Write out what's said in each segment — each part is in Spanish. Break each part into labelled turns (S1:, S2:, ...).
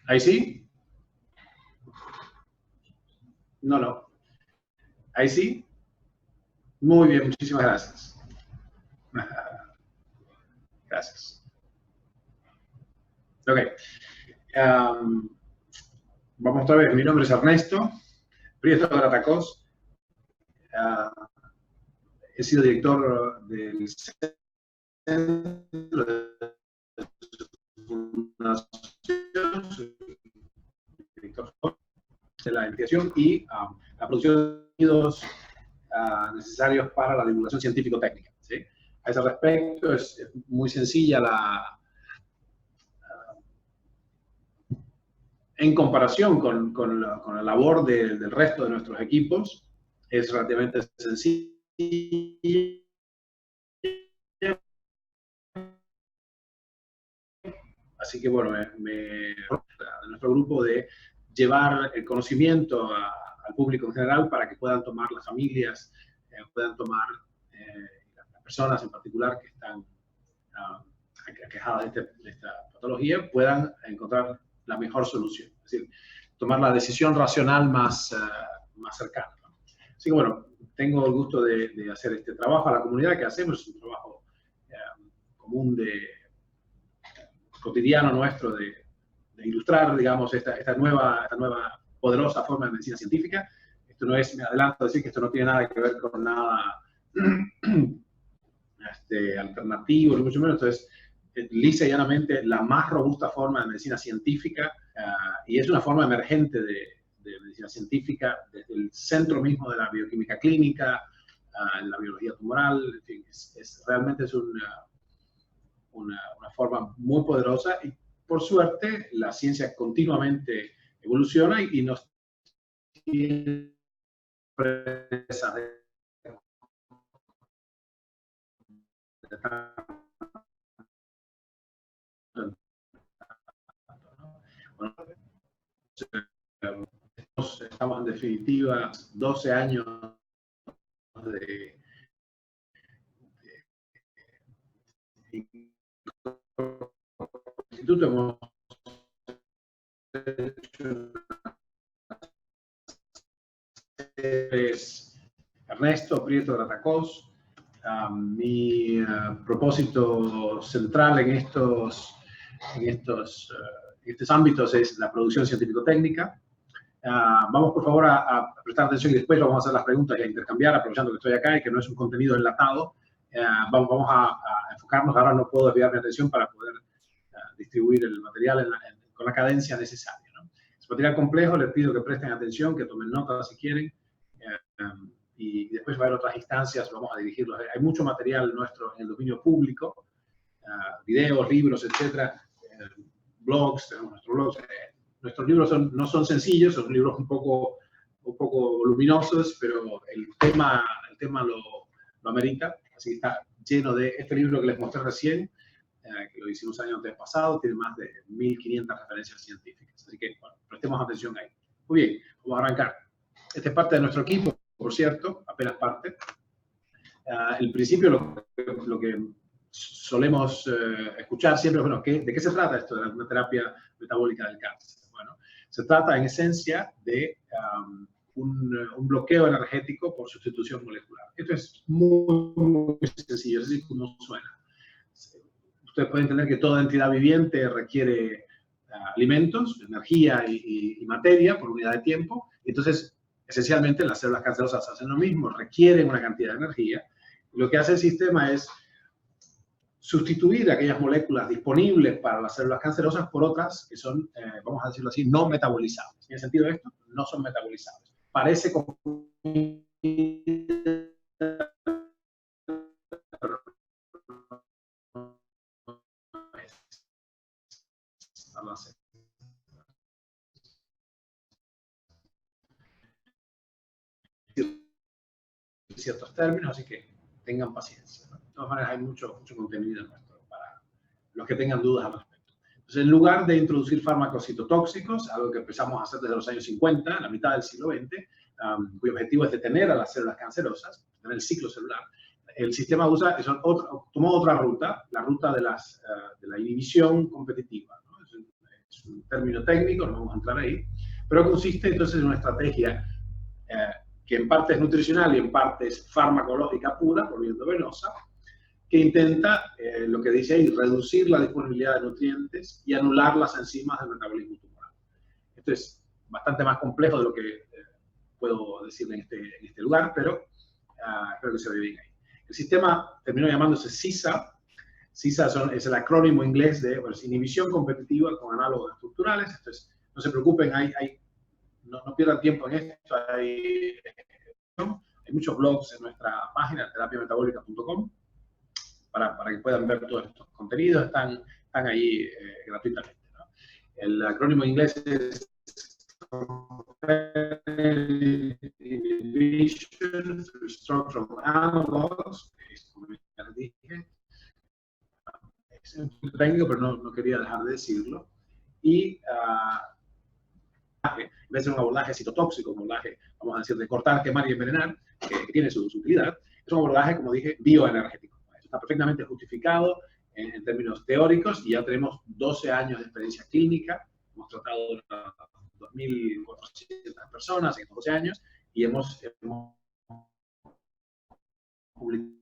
S1: ¿Ahí sí? No. ¿Ahí sí? Muy bien, muchísimas gracias. Gracias. Ok. Vamos otra vez. Mi nombre es Ernesto Prieto Gratacós. He sido director del centro de fundación, director de la investigación y la producción de contenidos necesarios para la divulgación científico-técnica. ¿Sí? A ese respecto, es muy sencilla en comparación con la labor del resto de nuestros equipos, es relativamente sencilla. Así que bueno, de nuestro grupo de llevar el conocimiento al público en general para que puedan tomar las familias, puedan tomar las personas en particular que están aquejadas de esta patología, puedan encontrar la mejor solución. Es decir, tomar la decisión racional más cercana. ¿No? Así que bueno, tengo el gusto de hacer este trabajo a la comunidad que hacemos, es un trabajo común cotidiano nuestro de ilustrar, digamos, esta nueva poderosa forma de medicina científica. Esto no es, me adelanto a decir que esto no tiene nada que ver con nada alternativo, ni mucho menos. Entonces, lisa y llanamente la más robusta forma de medicina científica y es una forma emergente de medicina científica desde el centro mismo de la bioquímica clínica, la biología tumoral, en fin, realmente es una forma muy poderosa y por suerte la ciencia continuamente evoluciona y nos tiene presas de bueno, estamos en definitiva 12 años de instituto. Hemos es Ernesto Prieto Gratacós. Mi propósito central en estos ámbitos es la producción científico-técnica. Vamos por favor a prestar atención y después vamos a hacer las preguntas y a intercambiar, aprovechando que estoy acá y que no es un contenido enlatado. Vamos a enfocarnos. Ahora no puedo desviar mi atención para poder distribuir el material con la cadencia necesaria, ¿no? Es material complejo, les pido que presten atención, que tomen nota si quieren. Y después va a haber otras instancias, vamos a dirigirlos. Hay mucho material nuestro en el dominio público, videos, libros, etcétera, blogs, tenemos nuestros blogs. Nuestros libros no son sencillos, son libros un poco voluminosos, pero el tema lo amerita. Así que está lleno de este libro que les mostré recién, que lo hicimos el año antes pasado, tiene más de 1.500 referencias científicas. Así que, bueno, prestemos atención ahí. Muy bien, vamos a arrancar. Esta es parte de nuestro equipo, por cierto, apenas parte. El principio, lo que solemos escuchar siempre, bueno, ¿de qué se trata esto de la terapia metabólica del cáncer? Bueno, se trata en esencia de un bloqueo energético por sustitución molecular. Esto es muy sencillo, es así como suena. Ustedes pueden entender que toda entidad viviente requiere alimentos, energía y materia por unidad de tiempo. Entonces, esencialmente, las células cancerosas hacen lo mismo, requieren una cantidad de energía. Lo que hace el sistema es sustituir aquellas moléculas disponibles para las células cancerosas por otras que son, vamos a decirlo así, no metabolizables. ¿Tiene sentido esto? No son metabolizables. Parece como ciertos términos, así que tengan paciencia, ¿no? De todas maneras, hay mucho contenido nuestro para los que tengan dudas al respecto. Entonces, en lugar de introducir fármacos citotóxicos, algo que empezamos a hacer desde los años 50, la mitad del siglo XX, cuyo objetivo es detener a las células cancerosas, detener el ciclo celular, el sistema tomó otra ruta, la ruta de la inhibición competitiva, ¿no? es un término técnico, no vamos a entrar ahí, pero consiste entonces en una estrategia que en parte es nutricional y en parte es farmacológica pura, por vía venosa, que intenta, lo que dice ahí, reducir la disponibilidad de nutrientes y anular las enzimas del metabolismo tumoral. Esto es bastante más complejo de lo que puedo decirle en este lugar, pero espero que se vea bien ahí. El sistema terminó llamándose CISA. CISA es el acrónimo inglés de inhibición competitiva con análogos estructurales. Entonces, no se preocupen, no pierdan tiempo en esto. Hay muchos blogs en nuestra página, terapiametabólica.com, para que puedan ver todos estos contenidos. Están ahí gratuitamente, ¿no? El acrónimo inglés es Inhibition through Structural Analogs, como ya les dije. Es un punto técnico, pero no quería dejar de decirlo. Y en vez de un abordaje citotóxico, un abordaje, vamos a decir, de cortar, quemar y envenenar, que tiene su utilidad, es un abordaje, como dije, bioenergético. Está perfectamente justificado en términos teóricos y ya tenemos 12 años de experiencia clínica. Hemos tratado 2.400 personas en estos 12 años y hemos publicado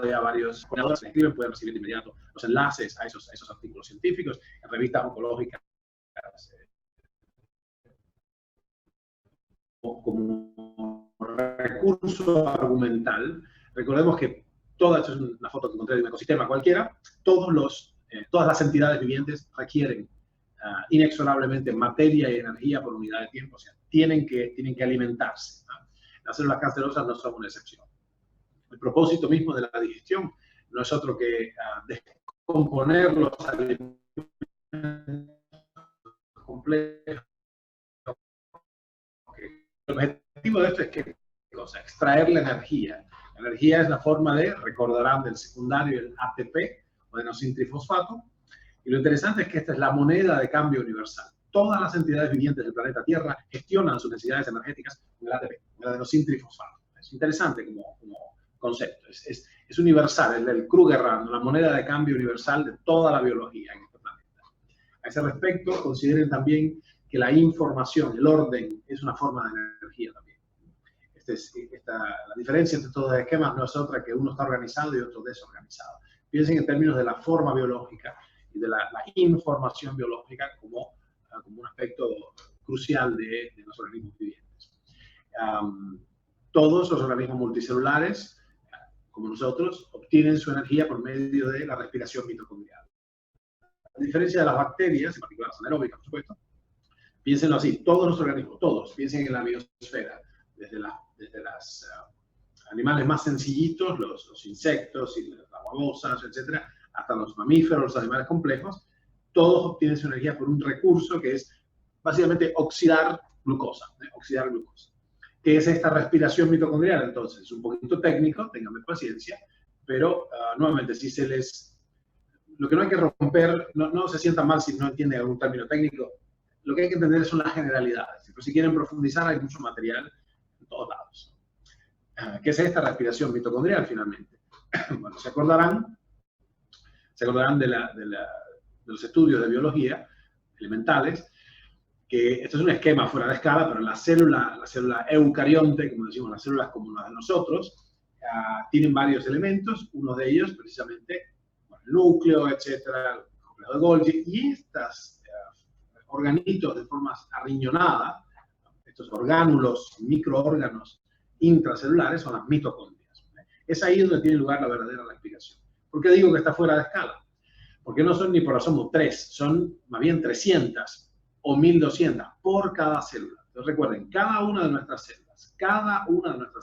S1: ya varios coordinadores que escriben, pueden recibir de inmediato los enlaces a esos artículos científicos en revistas oncológicas como recurso argumental. Recordemos que esto es una foto que encontré de un ecosistema cualquiera, todas las entidades vivientes requieren inexorablemente materia y energía por unidad de tiempo, o sea, tienen que alimentarse, ¿no? Las células cancerosas no son una excepción. El propósito mismo de la digestión no es otro que descomponer los alimentos complejos. El objetivo de esto es que extraer la energía. La energía es la forma recordarán, del secundario, el ATP, o adenosintrifosfato. Y lo interesante es que esta es la moneda de cambio universal. Todas las entidades vivientes del planeta Tierra gestionan sus necesidades energéticas con el ATP, el adenosintrifosfato. Es interesante como concepto. Es universal, el Krugerrand, la moneda de cambio universal de toda la biología en este planeta. A ese respecto, consideren también que la información, el orden, es una forma de energía también. La diferencia entre todos los esquemas no es otra que uno está organizado y otro desorganizado. Piensen en términos de la forma biológica y de la información biológica como un aspecto crucial de los organismos vivientes. Todos los organismos multicelulares, como nosotros, obtienen su energía por medio de la respiración mitocondrial. A diferencia de las bacterias, en particular las anaeróbicas, por supuesto, piénsenlo así, todos los organismos, todos, piensen en la biosfera, desde los animales más sencillitos, los insectos y las babosas, etcétera, hasta los mamíferos, los animales complejos, todos obtienen su energía por un recurso que es básicamente oxidar glucosa. ¿Qué es esta respiración mitocondrial? Entonces, es un poquito técnico, ténganme paciencia, pero nuevamente, lo que no hay que romper, no se sientan mal si no entienden algún término técnico. Lo que hay que entender son las generalidades. Pero si quieren profundizar, hay mucho material en todos lados. ¿Qué es esta respiración mitocondrial finalmente? Bueno, se acordarán de los estudios de biología elementales, que esto es un esquema fuera de escala, pero la célula eucarionte, como decimos, las células como las de nosotros, tienen varios elementos, uno de ellos precisamente el núcleo, etcétera, el complejo de Golgi, y estos organitos de forma arriñonada, estos orgánulos, microórganos intracelulares, son las mitocondrias. Es ahí donde tiene lugar la verdadera replicación. ¿Por qué digo que está fuera de escala? Porque no son ni por asomo 3, son más bien 300 o 1200 por cada célula. Entonces recuerden, cada una de nuestras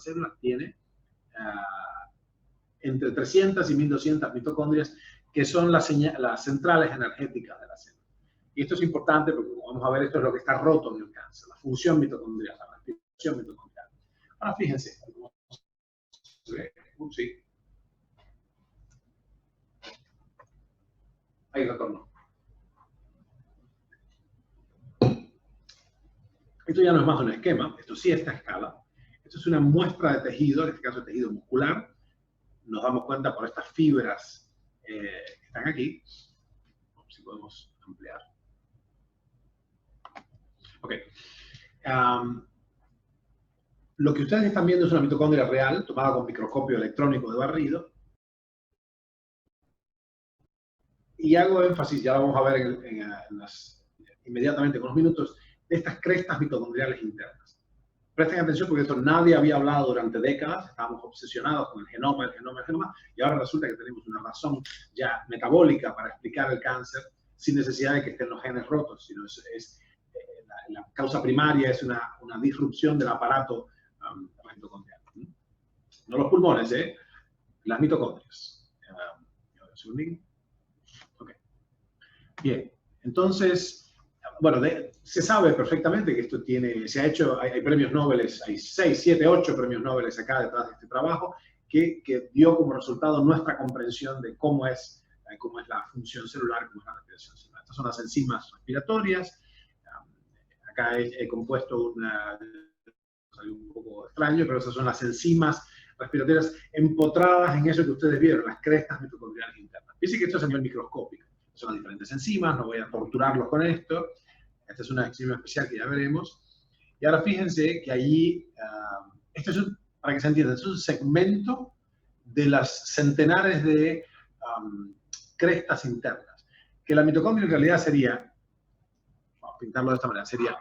S1: células tiene entre 300 y 1200 mitocondrias, que son las centrales energéticas de la célula. Y esto es importante porque, como vamos a ver, esto es lo que está roto en el cáncer, la función mitocondrial, la respiración mitocondrial. Ahora fíjense, sí. Ahí retorno. Esto ya no es más un esquema, esto sí está a escala. Esto es una muestra de tejido, en este caso de tejido muscular. Nos damos cuenta por estas fibras que están aquí. podemos ampliar. Ok. Lo que ustedes están viendo es una mitocondria real, tomada con microscopio electrónico de barrido. Y hago énfasis, ya lo vamos a ver inmediatamente con unos minutos, de estas crestas mitocondriales internas. Presten atención porque esto nadie había hablado durante décadas, estábamos obsesionados con el genoma, y ahora resulta que tenemos una razón ya metabólica para explicar el cáncer sin necesidad de que estén los genes rotos, sino la causa primaria es una disrupción del aparato mitocondrial. No los pulmones, las mitocondrias. Okay. Bien, entonces, bueno, se sabe perfectamente que esto se ha hecho, hay premios Nobel, hay 6, 7, 8 premios Nobel acá detrás de este trabajo, que dio como resultado nuestra comprensión de cómo es la función celular, cómo es la respiración celular. Estas son las enzimas respiratorias. Acá he compuesto un poco extraño, pero esas son las enzimas respiratorias empotradas en eso que ustedes vieron, las crestas mitocondriales internas. Fíjense que esto es a nivel microscópico. Son las diferentes enzimas, no voy a torturarlos con esto. Esta es una enzima especial que ya veremos. Y ahora fíjense que allí, esto es para que se entienda, esto es un segmento de las centenares de crestas internas. Que la mitocondria en realidad sería, vamos a pintarlo de esta manera, sería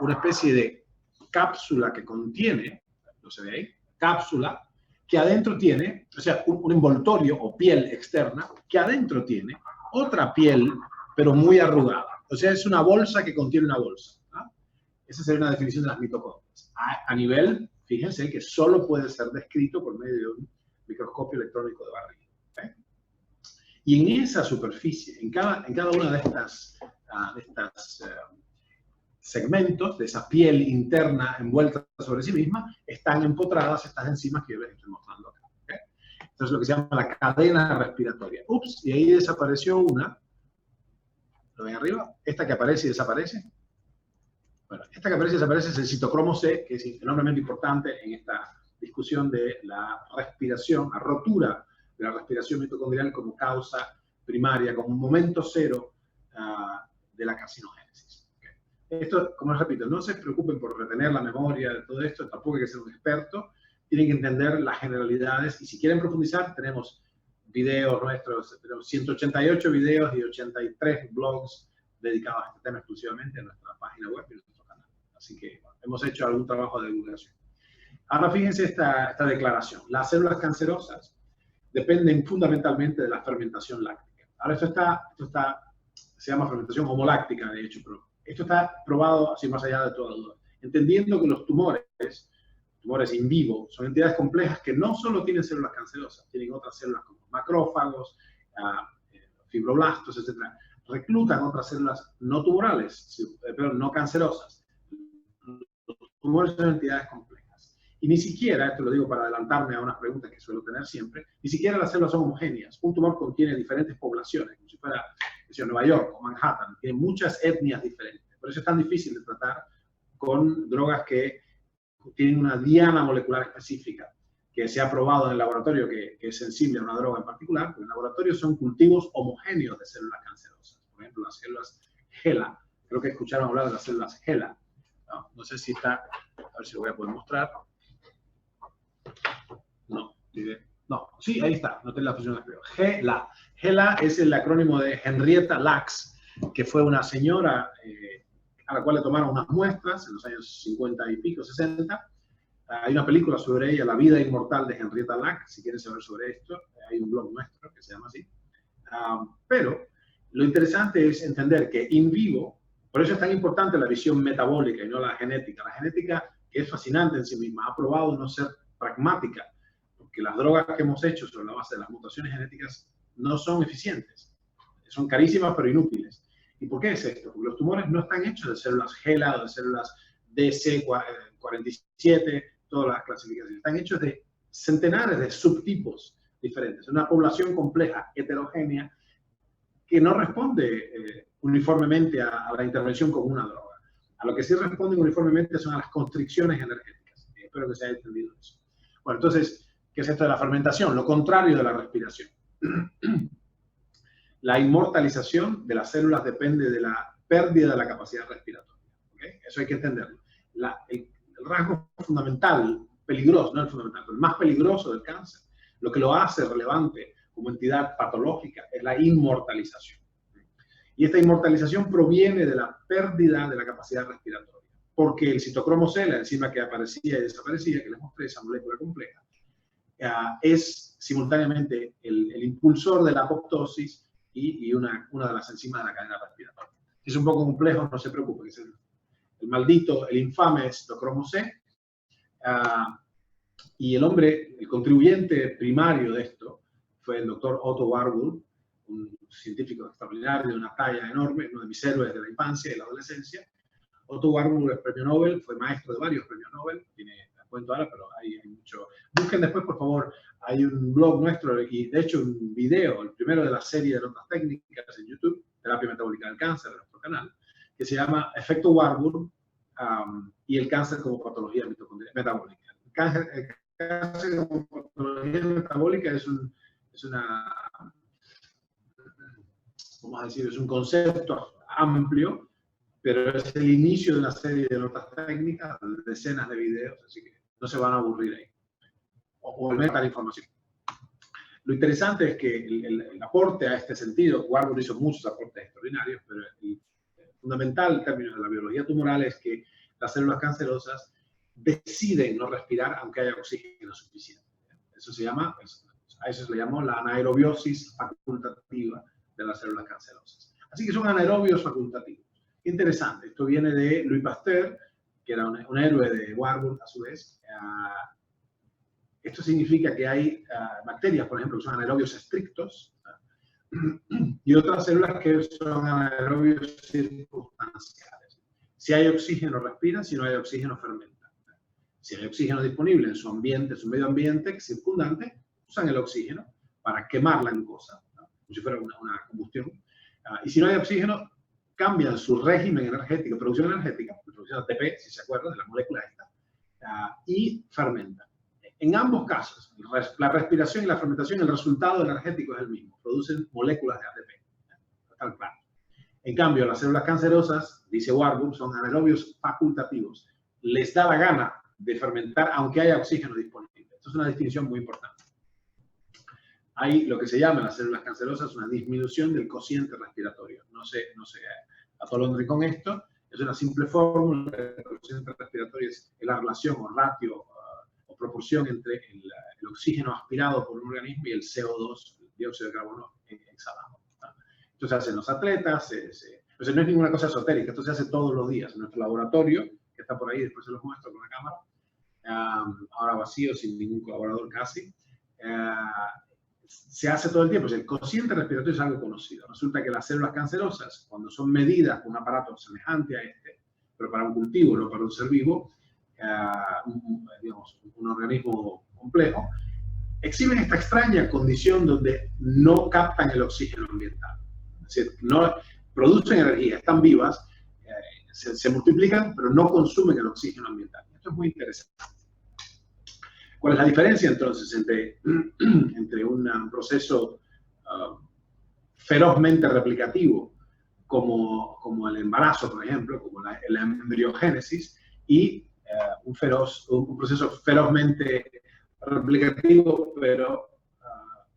S1: una especie de cápsula que contiene, no se ve ahí, cápsula que adentro tiene, o sea, un envoltorio o piel externa que adentro tiene otra piel, pero muy arrugada. O sea, es una bolsa que contiene una bolsa, ¿no? Esa sería una definición de las mitocondrias. A nivel, fíjense que solo puede ser descrito por medio de un microscopio electrónico de barrido. ¿Okay? Y en esa superficie, en cada una de estas segmentos, de esa piel interna envuelta sobre sí misma, están empotradas estas enzimas que yo les estoy mostrando acá. ¿Okay? Esto es lo que se llama la cadena respiratoria. Ups, y ahí desapareció una. ¿Lo ven arriba? Esta que aparece y desaparece. Bueno, esta que aparece y desaparece es el citocromo C, que es enormemente importante en esta discusión de la respiración, la rotura de la respiración mitocondrial como causa primaria, como un momento cero de la carcinogénesis. Okay. Esto, como les repito, no se preocupen por retener la memoria de todo esto, tampoco hay que ser un experto, tienen que entender las generalidades y si quieren profundizar tenemos videos nuestros, tenemos 188 videos y 83 blogs dedicados a este tema exclusivamente en nuestra página web y en nuestro canal. Así que bueno, hemos hecho algún trabajo de divulgación. Ahora fíjense esta declaración. Las células cancerosas dependen fundamentalmente de la fermentación láctica. Ahora se llama fermentación homoláctica, de hecho, pero esto está probado así más allá de toda duda. Entendiendo que los tumores in vivo, son entidades complejas que no solo tienen células cancerosas, tienen otras células como macrófagos, fibroblastos, etc. Reclutan otras células no tumorales, pero no cancerosas. Los tumores son entidades complejas. Y ni siquiera, esto lo digo para adelantarme a unas preguntas que suelo tener siempre, ni siquiera las células son homogéneas. Un tumor contiene diferentes poblaciones, como si fuera Nueva York o Manhattan, tiene muchas etnias diferentes. Por eso es tan difícil de tratar con drogas que tienen una diana molecular específica que se ha probado en el laboratorio que es sensible a una droga en particular, porque en el laboratorio son cultivos homogéneos de células cancerosas. Por ejemplo, las células HeLa. Creo que escucharon hablar de las células HeLa. No sé si está, a ver si lo voy a poder mostrar. No, sí, ahí está, no tiene la función de escribir. HeLa. HeLa es el acrónimo de Henrietta Lacks, que fue una señora a la cual le tomaron unas muestras en los años 50 y pico, 60. Hay una película sobre ella, La vida inmortal de Henrietta Lacks, si quieren saber sobre esto, hay un blog nuestro que se llama así. Pero lo interesante es entender que in vivo, por eso es tan importante la visión metabólica y no la genética. La genética, que es fascinante en sí misma, ha probado no ser pragmática, porque las drogas que hemos hecho sobre la base de las mutaciones genéticas no son eficientes. Son carísimas pero inútiles. ¿Y por qué es esto? Porque los tumores no están hechos de células HeLa o de células DC47, todas las clasificaciones. Están hechos de centenares de subtipos diferentes. Una población compleja, heterogénea, que no responde uniformemente a la intervención con una droga. A lo que sí responden uniformemente son a las constricciones energéticas. Espero que se haya entendido eso. Bueno, entonces, ¿qué es esto de la fermentación? Lo contrario de la respiración. la inmortalización de las células depende de la pérdida de la capacidad respiratoria. ¿Okay? Eso hay que entenderlo. El rasgo fundamental, peligroso, no el fundamental, pero el más peligroso del cáncer, lo que lo hace relevante como entidad patológica, es la inmortalización. Y esta inmortalización proviene de la pérdida de la capacidad respiratoria, porque el citocromo C, la enzima que aparecía y desaparecía, que les mostré, esa molécula compleja, es simultáneamente el impulsor de la apoptosis y una de las enzimas de la cadena respiratoria. Es un poco complejo, no se preocupe, es el maldito, el infame citocromo C. Y el contribuyente primario de esto fue el doctor Otto Warburg, un científico extraordinario de una talla enorme, uno de mis héroes de la infancia y la adolescencia. Otto Warburg es premio Nobel, fue maestro de varios premios Nobel, la cuento ahora, pero hay mucho. Busquen después, por favor, hay un blog nuestro y de hecho un video, el primero de la serie de notas técnicas en YouTube, Terapia Metabólica del Cáncer, de nuestro canal, que se llama Efecto Warburg y el cáncer como patología metabólica. El cáncer como patología metabólica es vamos a decir, es un concepto amplio, pero es el inicio de una serie de notas técnicas, decenas de videos, así que no se van a aburrir ahí. O al menos la información. Lo interesante es que el aporte a este sentido, Warburg hizo muchos aportes extraordinarios, pero el fundamental en términos de la biología tumoral es que las células cancerosas deciden no respirar aunque haya oxígeno suficiente. Eso se llama, a eso se le llamó la anaerobiosis facultativa de las células cancerosas. Así que son anaerobios facultativos. Interesante, esto viene de Louis Pasteur, que era un héroe de Warburg a su vez. Esto significa que hay bacterias, por ejemplo, que son anaerobios estrictos y otras células que son anaerobios circunstanciales. Si hay oxígeno, respiran, si no hay oxígeno, fermentan. Si hay oxígeno disponible en su ambiente, su medio ambiente circundante, usan el oxígeno para quemar la glucosa, ¿no? Como si fuera una combustión. Y si no hay oxígeno, cambian su régimen energético, producción energética, producción ATP, si se acuerdan, de la molécula esta, y fermentan. En ambos casos, la respiración y la fermentación, el resultado energético es el mismo, producen moléculas de ATP. Está claro. En cambio, las células cancerosas, dice Warburg, son anaerobios facultativos. Les da la gana de fermentar aunque haya oxígeno disponible. Esto es una distinción muy importante. Hay lo que se llama en las células cancerosas una disminución del cociente respiratorio. No se atolondre con esto. Es una simple fórmula. El cociente respiratorio es la relación o ratio o proporción entre el oxígeno aspirado por un organismo y el CO2, el dióxido de carbono exhalado. Esto se hace en los atletas. Entonces no es ninguna cosa esotérica. Esto se hace todos los días en nuestro laboratorio, que está por ahí, después se los muestro con la cámara. Ahora vacío, sin ningún colaborador casi. Se hace todo el tiempo. El cociente respiratorio es algo conocido. Resulta que las células cancerosas, cuando son medidas con un aparato semejante a este, pero para un cultivo, no para un ser vivo, digamos, un organismo complejo, exhiben esta extraña condición donde no captan el oxígeno ambiental. Es decir, no producen energía, están vivas, se multiplican, pero no consumen el oxígeno ambiental. Esto es muy interesante. ¿Cuál es la diferencia entonces entre un proceso ferozmente replicativo como el embarazo, por ejemplo, como la embriogénesis, y un proceso ferozmente replicativo pero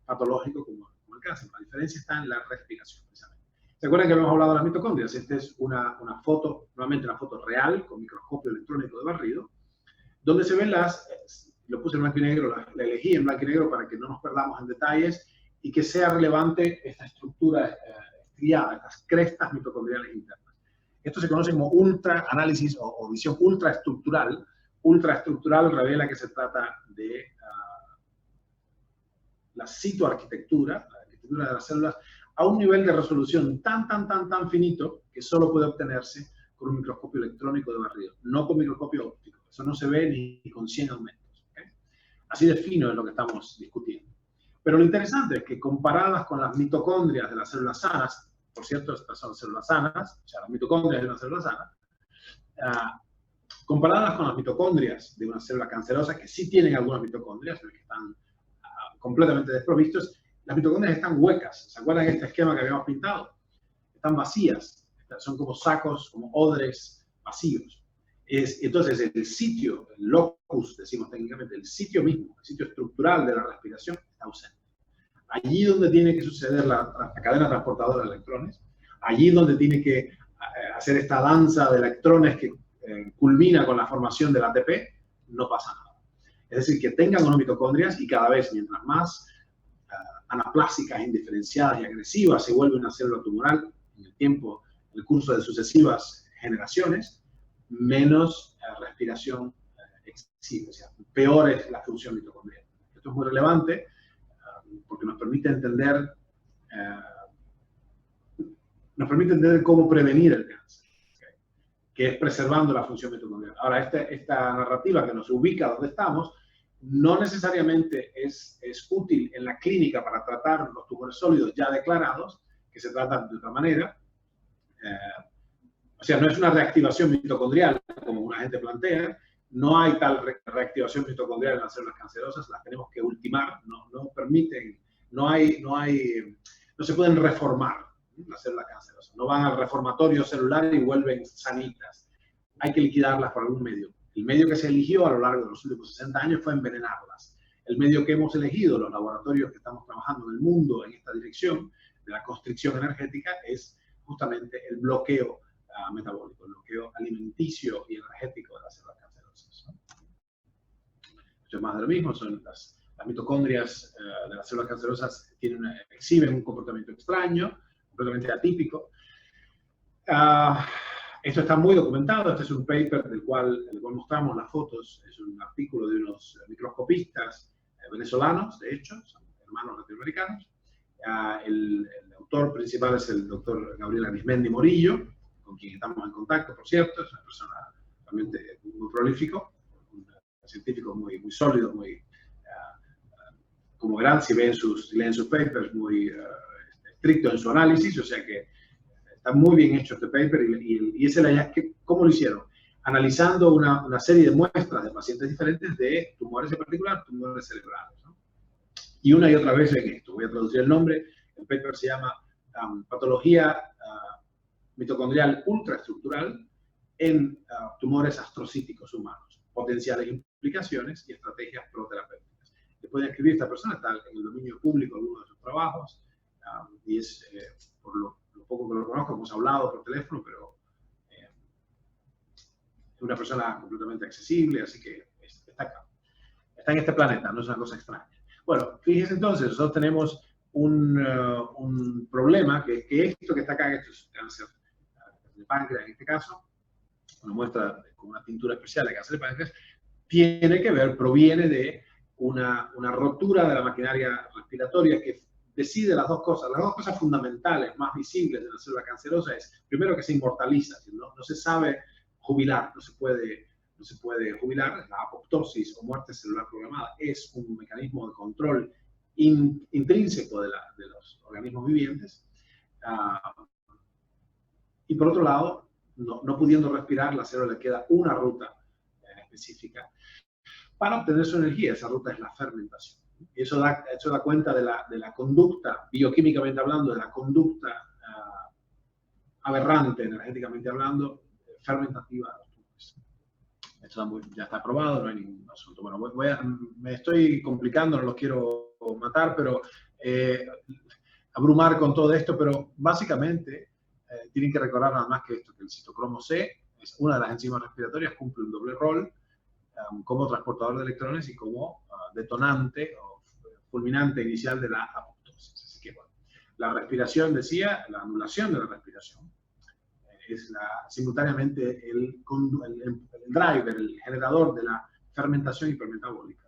S1: patológico como el cáncer? La diferencia está en la respiración, precisamente. ¿Se acuerdan que habíamos hablado de las mitocondrias? Esta es una foto, nuevamente una foto real con microscopio electrónico de barrido, donde se ven lo puse en blanco y negro, la elegí en blanco y negro para que no nos perdamos en detalles y que sea relevante esta estructura estriada, estas crestas mitocondriales internas. Esto se conoce como ultraanálisis o visión ultraestructural. Ultraestructural revela que se trata de la citoarquitectura, la arquitectura de las células, a un nivel de resolución tan finito que solo puede obtenerse con un microscopio electrónico de barrido, no con microscopio óptico. Eso no se ve ni con 100 aumentos. Así de fino es lo que estamos discutiendo. Pero lo interesante es que comparadas con las mitocondrias de las células sanas, por cierto, estas son células sanas, o sea, las mitocondrias de una célula sana, comparadas con las mitocondrias de una célula cancerosa, que sí tienen algunas mitocondrias, pero que están completamente desprovistos, las mitocondrias están huecas. ¿Se acuerdan de este esquema que habíamos pintado? Están vacías. Son como sacos, como odres vacíos. Entonces, el sitio, el locus, decimos técnicamente, el sitio mismo, el sitio estructural de la respiración está ausente. Allí donde tiene que suceder la cadena transportadora de electrones, allí donde tiene que hacer esta danza de electrones que culmina con la formación del ATP, no pasa nada. Es decir, que tengan o no mitocondrias y cada vez, mientras más anaplásicas, indiferenciadas y agresivas se vuelve una célula tumoral en el tiempo, en el curso de sucesivas generaciones, menos respiración existe, o sea, peor es la función mitocondrial. Esto es muy relevante porque nos permite entender cómo prevenir el cáncer, ¿okay? Que es preservando la función mitocondrial. Ahora, esta narrativa que nos ubica donde estamos no necesariamente es útil en la clínica para tratar los tumores sólidos ya declarados, que se tratan de otra manera. O sea, no es una reactivación mitocondrial como una gente plantea. No hay tal reactivación mitocondrial en las células cancerosas, las tenemos que ultimar, no permiten, no se pueden reformar las células cancerosas, no van al reformatorio celular y vuelven sanitas. Hay que liquidarlas por algún medio. El medio que se eligió a lo largo de los últimos 60 años fue envenenarlas. El medio que hemos elegido, los laboratorios que estamos trabajando en el mundo en esta dirección de la constricción energética, es justamente el bloqueo metabólico, el bloqueo alimenticio y energético de las células cancerosas, ¿no? Esto es más de lo mismo, son las mitocondrias de las células cancerosas exhiben un comportamiento extraño, completamente atípico. Esto está muy documentado. Este es un paper del cual mostramos las fotos. Es un artículo de unos microscopistas venezolanos, de hecho, son hermanos latinoamericanos. El autor principal es el doctor Gabriel Arismendi Morillo, con quien estamos en contacto, por cierto. Es una persona realmente muy prolífico, un científico muy, muy sólido, muy, como verán, si leen sus papers, muy estricto en su análisis, o sea que está muy bien hecho este paper y es el hallazgo. ¿Cómo lo hicieron? Analizando una serie de muestras de pacientes diferentes de tumores en particular, tumores cerebrales, ¿no? Y una y otra vez en esto. Voy a traducir el nombre. El paper se llama Patología mitocondrial ultraestructural en tumores astrocíticos humanos, potenciales implicaciones y estrategias proterapéuticas. Le pueden escribir, esta persona está en el dominio público algunos de sus trabajos y es, por lo poco que lo conozco, hemos hablado por teléfono, pero es una persona completamente accesible, así que está acá. Está en este planeta, no es una cosa extraña. Bueno, fíjense entonces, nosotros tenemos un problema que esto que está acá, esto es cáncer de páncreas en este caso, una muestra con una pintura especial de cáncer de páncreas, tiene que ver, proviene de una rotura de la maquinaria respiratoria que decide las dos cosas fundamentales, más visibles de la célula cancerosa es, primero, que se inmortaliza, no se sabe jubilar, no se puede jubilar, la apoptosis o muerte celular programada es un mecanismo de control intrínseco de los organismos vivientes. Y por otro lado, no pudiendo respirar, la célula le queda una ruta específica para obtener su energía. Esa ruta es la fermentación. Y eso da cuenta de la conducta, bioquímicamente hablando, de la conducta aberrante, energéticamente hablando, fermentativa de los tumores. Esto ya está probado, no hay ningún asunto. Bueno, me estoy complicando, no los quiero matar, pero abrumar con todo esto, pero básicamente tienen que recordar nada más que esto, que el citocromo C es una de las enzimas respiratorias, cumple un doble rol como transportador de electrones y como detonante o fulminante inicial de la apoptosis. Así que bueno, la respiración, decía, la anulación de la respiración es simultáneamente el driver, el generador de la fermentación hipermetabólica.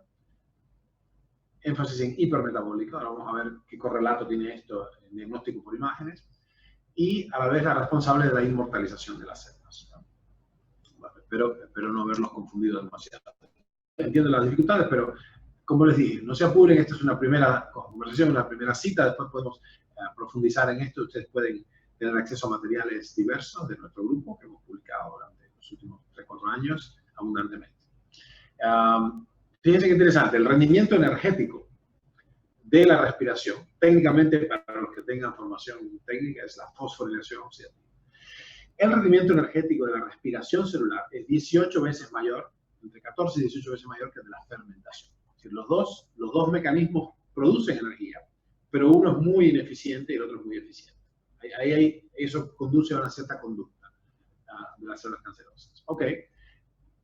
S1: Énfasis en hipermetabólica. Ahora vamos a ver qué correlato tiene esto en diagnóstico por imágenes. Y a la vez la responsable de la inmortalización de las células, ¿no? Bueno, espero no haberlos confundido demasiado. Entiendo las dificultades, pero como les dije, no se apuren, esta es una primera conversación, una primera cita, después podemos profundizar en esto. Ustedes pueden tener acceso a materiales diversos de nuestro grupo que hemos publicado durante los últimos 3-4 años abundantemente. Fíjense qué interesante, el rendimiento energético de la respiración. Técnicamente, para los que tengan formación técnica, es la fosforilación oxidativa. El rendimiento energético de la respiración celular es 18 veces mayor, entre 14 y 18 veces mayor que el de la fermentación. Es decir, los dos mecanismos producen energía, pero uno es muy ineficiente y el otro es muy eficiente. Eso conduce a una cierta conducta de las células cancerosas. Ok,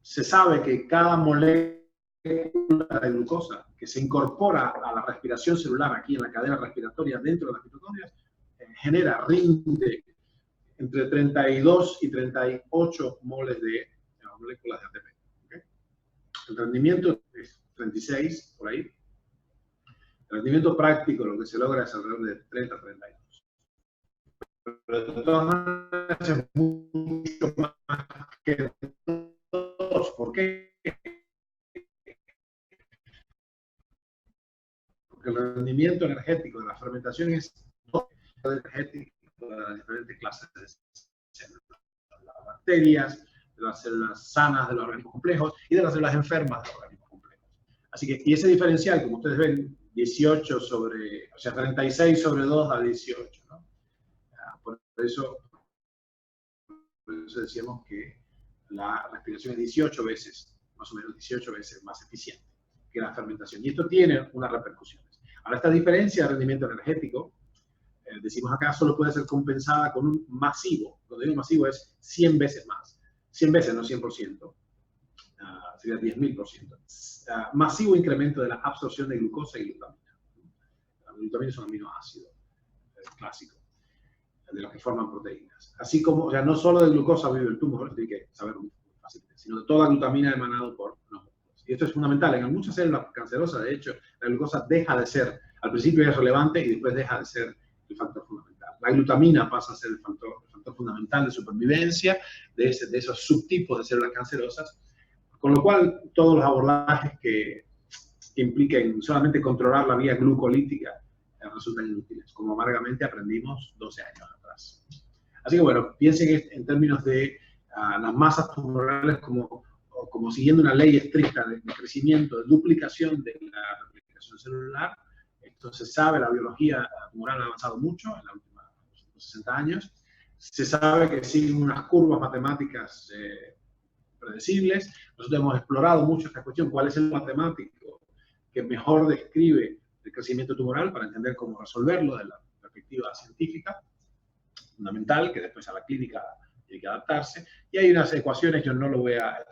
S1: se sabe que cada molécula de glucosa que se incorpora a la respiración celular aquí en la cadena respiratoria dentro de las mitocondrias rinde entre 32 y 38 moles de moléculas de ATP. ¿Okay? El rendimiento es 36, por ahí. El rendimiento práctico, lo que se logra es alrededor de 30 a 32. Pero de todas maneras es mucho más que 2. ¿Por qué? Porque el rendimiento energético de la fermentación es energético de las diferentes clases de células. De las bacterias, de las células sanas de los organismos complejos y de las células enfermas de los organismos complejos. Así que, y ese diferencial, como ustedes ven, 18 sobre, o sea, 36 sobre 2 da 18, ¿no? Por eso decíamos que la respiración es 18 veces, más o menos 18 veces más eficiente que la fermentación. Y esto tiene unas repercusiones. Ahora, esta diferencia de rendimiento energético, decimos acá, solo puede ser compensada con un masivo. Cuando digo masivo es 100 veces más. 100 veces, no 100%. Sería 10.000%. Masivo incremento de la absorción de glucosa y glutamina. La glutamina es un aminoácido clásico, de los que forman proteínas. Así como, o sea, no solo de glucosa vive el tumor, tiene que saber muy fácilmente, sino de toda glutamina emanada por los músculos. Y esto es fundamental. En muchas células cancerosas, de hecho, la glucosa deja de ser, al principio es relevante y después deja de ser el factor fundamental. La glutamina pasa a ser el factor fundamental de supervivencia de esos subtipos de células cancerosas, con lo cual todos los abordajes que impliquen solamente controlar la vía glucolítica resultan inútiles, como amargamente aprendimos 12 años atrás. Así que bueno, piensen en términos de las masas tumorales como siguiendo una ley estricta de crecimiento, de duplicación de la replicación celular. Esto se sabe, la biología tumoral ha avanzado mucho en los últimos 60 años. Se sabe que siguen unas curvas matemáticas predecibles. Nosotros hemos explorado mucho esta cuestión, cuál es el matemático que mejor describe el crecimiento tumoral para entender cómo resolverlo desde la perspectiva científica, fundamental, que después a la clínica tiene que adaptarse. Y hay unas ecuaciones, yo no lo voy a...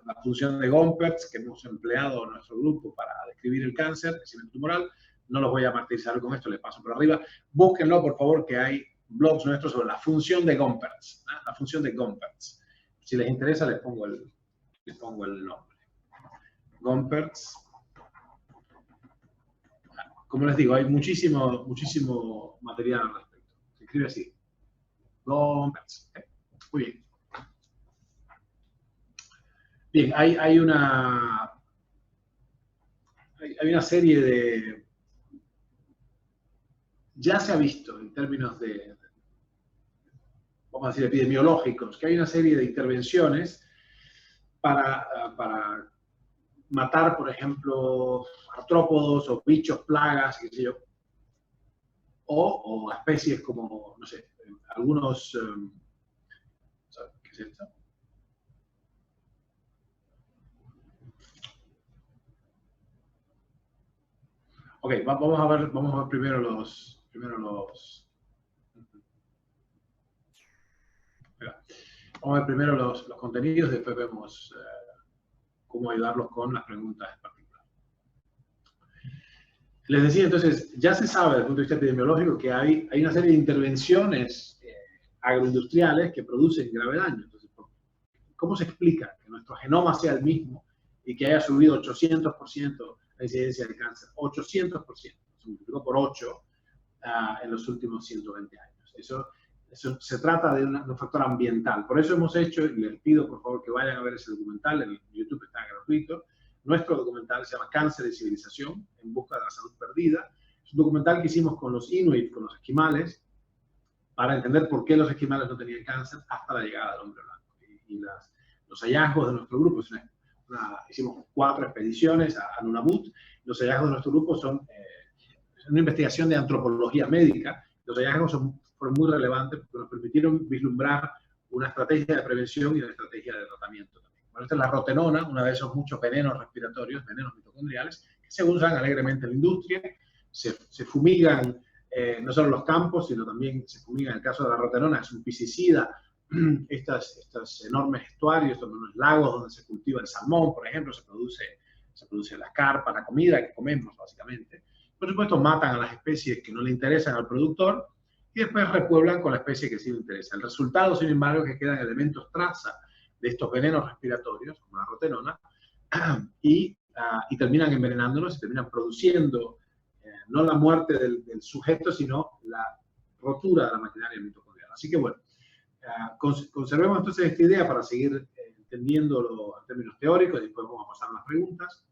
S1: La función de Gompertz que hemos empleado en nuestro grupo para describir el cáncer, el crecimiento tumoral, no los voy a martirizar con esto, les paso por arriba. Búsquenlo, por favor, que hay blogs nuestros sobre la función de Gompertz, ¿no? La función de Gompertz. Si les interesa, les pongo el nombre. Gompertz. Como les digo, hay muchísimo material al respecto. Se escribe así. Gompertz. ¿Okay? Muy bien. Bien, hay una serie de... Ya se ha visto en términos de, vamos a decir, epidemiológicos, que hay una serie de intervenciones para matar, por ejemplo, artrópodos o bichos, plagas, qué sé yo, o especies como, no sé, algunos... ¿Qué es esto? Ok, vamos a ver primero los... Vamos a ver primero los contenidos, después vemos cómo ayudarlos con las preguntas en particular. Les decía, entonces, ya se sabe desde el punto de vista epidemiológico que hay una serie de intervenciones agroindustriales que producen grave daño. Entonces, ¿cómo se explica que nuestro genoma sea el mismo y que haya subido 800% la incidencia de cáncer? 800%. Se multiplicó por 8 en los últimos 120 años. Eso se trata de un factor ambiental. Por eso hemos hecho, y les pido por favor que vayan a ver ese documental, en YouTube está gratuito. Nuestro documental se llama Cáncer y Civilización, en busca de la salud perdida. Es un documental que hicimos con los inuit, con los esquimales, para entender por qué los esquimales no tenían cáncer hasta la llegada del hombre blanco. Y los hallazgos de nuestro grupo, hicimos 4 expediciones a Nunavut. Los hallazgos de nuestro grupo son una investigación de antropología médica. Los hallazgos fueron muy relevantes porque nos permitieron vislumbrar una estrategia de prevención y una estrategia de tratamiento también. Bueno, esta es la rotenona, una de esos muchos venenos respiratorios, venenos mitocondriales, que se usan alegremente en la industria. Se fumigan no solo los campos, sino también se fumiga en el caso de la rotenona, es un piscicida. Estos enormes estuarios, estos enormes lagos donde se cultiva el salmón, por ejemplo, se produce la carpa, la comida que comemos básicamente. Por supuesto, matan a las especies que no le interesan al productor y después repueblan con la especie que sí le interesa. El resultado, sin embargo, es que quedan elementos traza de estos venenos respiratorios, como la rotenona, y terminan envenenándonos y terminan produciendo no la muerte del sujeto, sino la rotura de la maquinaria mitocondrial. Así que bueno, conservemos entonces esta idea para seguir entendiéndolo en términos teóricos y después vamos a pasar a las preguntas.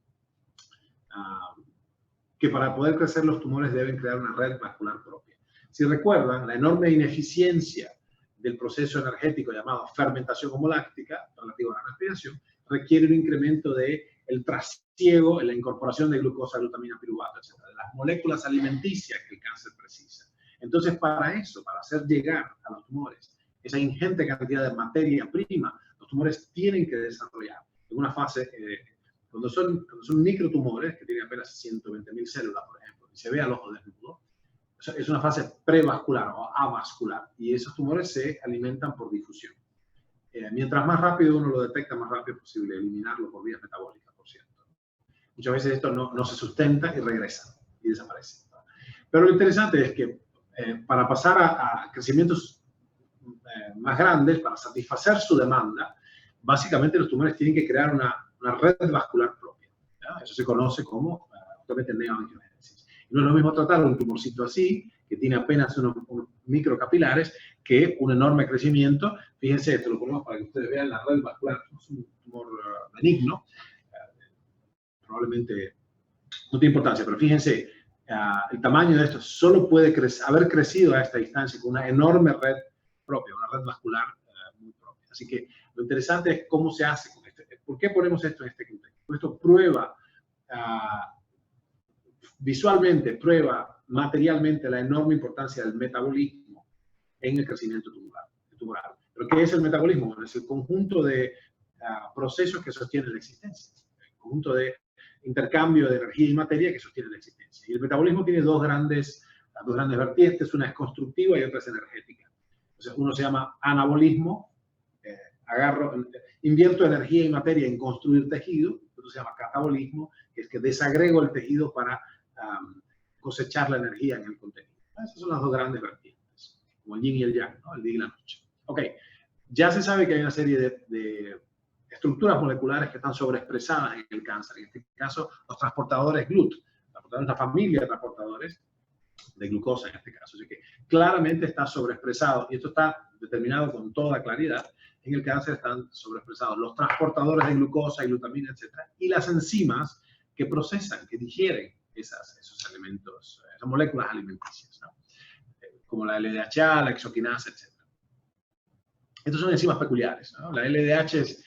S1: Que para poder crecer los tumores deben crear una red vascular propia. Si recuerdan, la enorme ineficiencia del proceso energético llamado fermentación homoláctica, relativo a la respiración, requiere un incremento del trasiego en la incorporación de glucosa, glutamina, piruvato, etc., de las moléculas alimenticias que el cáncer precisa. Entonces, para eso, para hacer llegar a los tumores esa ingente cantidad de materia prima, los tumores tienen que desarrollar en una fase, cuando son microtumores, que tienen apenas 120.000 células, por ejemplo, y se ve al ojo desnudo, es una fase prevascular o avascular, y esos tumores se alimentan por difusión. Mientras más rápido uno lo detecta, más rápido es posible eliminarlo por vías metabólicas, por cierto. Muchas veces esto no se sustenta y regresa, y desaparece. Pero lo interesante es que para pasar a crecimientos más grandes, para satisfacer su demanda, básicamente los tumores tienen que crear una red vascular propia. ¿Ya? Eso se conoce como justamente neoangiogénesis. Y no es lo mismo tratar un tumorcito así, que tiene apenas unos microcapilares, que un enorme crecimiento. Fíjense, esto lo ponemos para que ustedes vean la red vascular. Es un tumor benigno, probablemente no tiene importancia, pero fíjense, el tamaño de esto solo puede haber crecido a esta distancia con una enorme red propia, una red vascular muy propia. Así que lo interesante es cómo se hace con esto. ¿Por qué ponemos esto en este contexto? Esto prueba visualmente, prueba materialmente la enorme importancia del metabolismo en el crecimiento tumoral. ¿Pero qué es el metabolismo? Bueno, es el conjunto de procesos que sostienen la existencia, el conjunto de intercambio de energía y materia que sostiene la existencia. Y el metabolismo tiene dos grandes vertientes, una es constructiva y otra es energética. Entonces, uno se llama anabolismo, invierto energía y materia en construir tejido, otro se llama catabolismo, que es que desagrego el tejido para cosechar la energía en el contenido. Esas son las dos grandes vertientes, como el yin y el yang, ¿no? El día y la noche. Ok, ya se sabe que hay una serie de estructuras moleculares que están sobreexpresadas en el cáncer. En este caso, los transportadores GLUT, una familia de transportadores de glucosa en este caso. Así que claramente está sobreexpresado, y esto está determinado con toda claridad. En el cáncer están sobreexpresados los transportadores de glucosa y glutamina, etcétera, y las enzimas que procesan, que digieren esos elementos, esas moléculas alimenticias, ¿no? Como la LDHA, la exoquinasa, etcétera. Estos son enzimas peculiares, ¿no? La LDH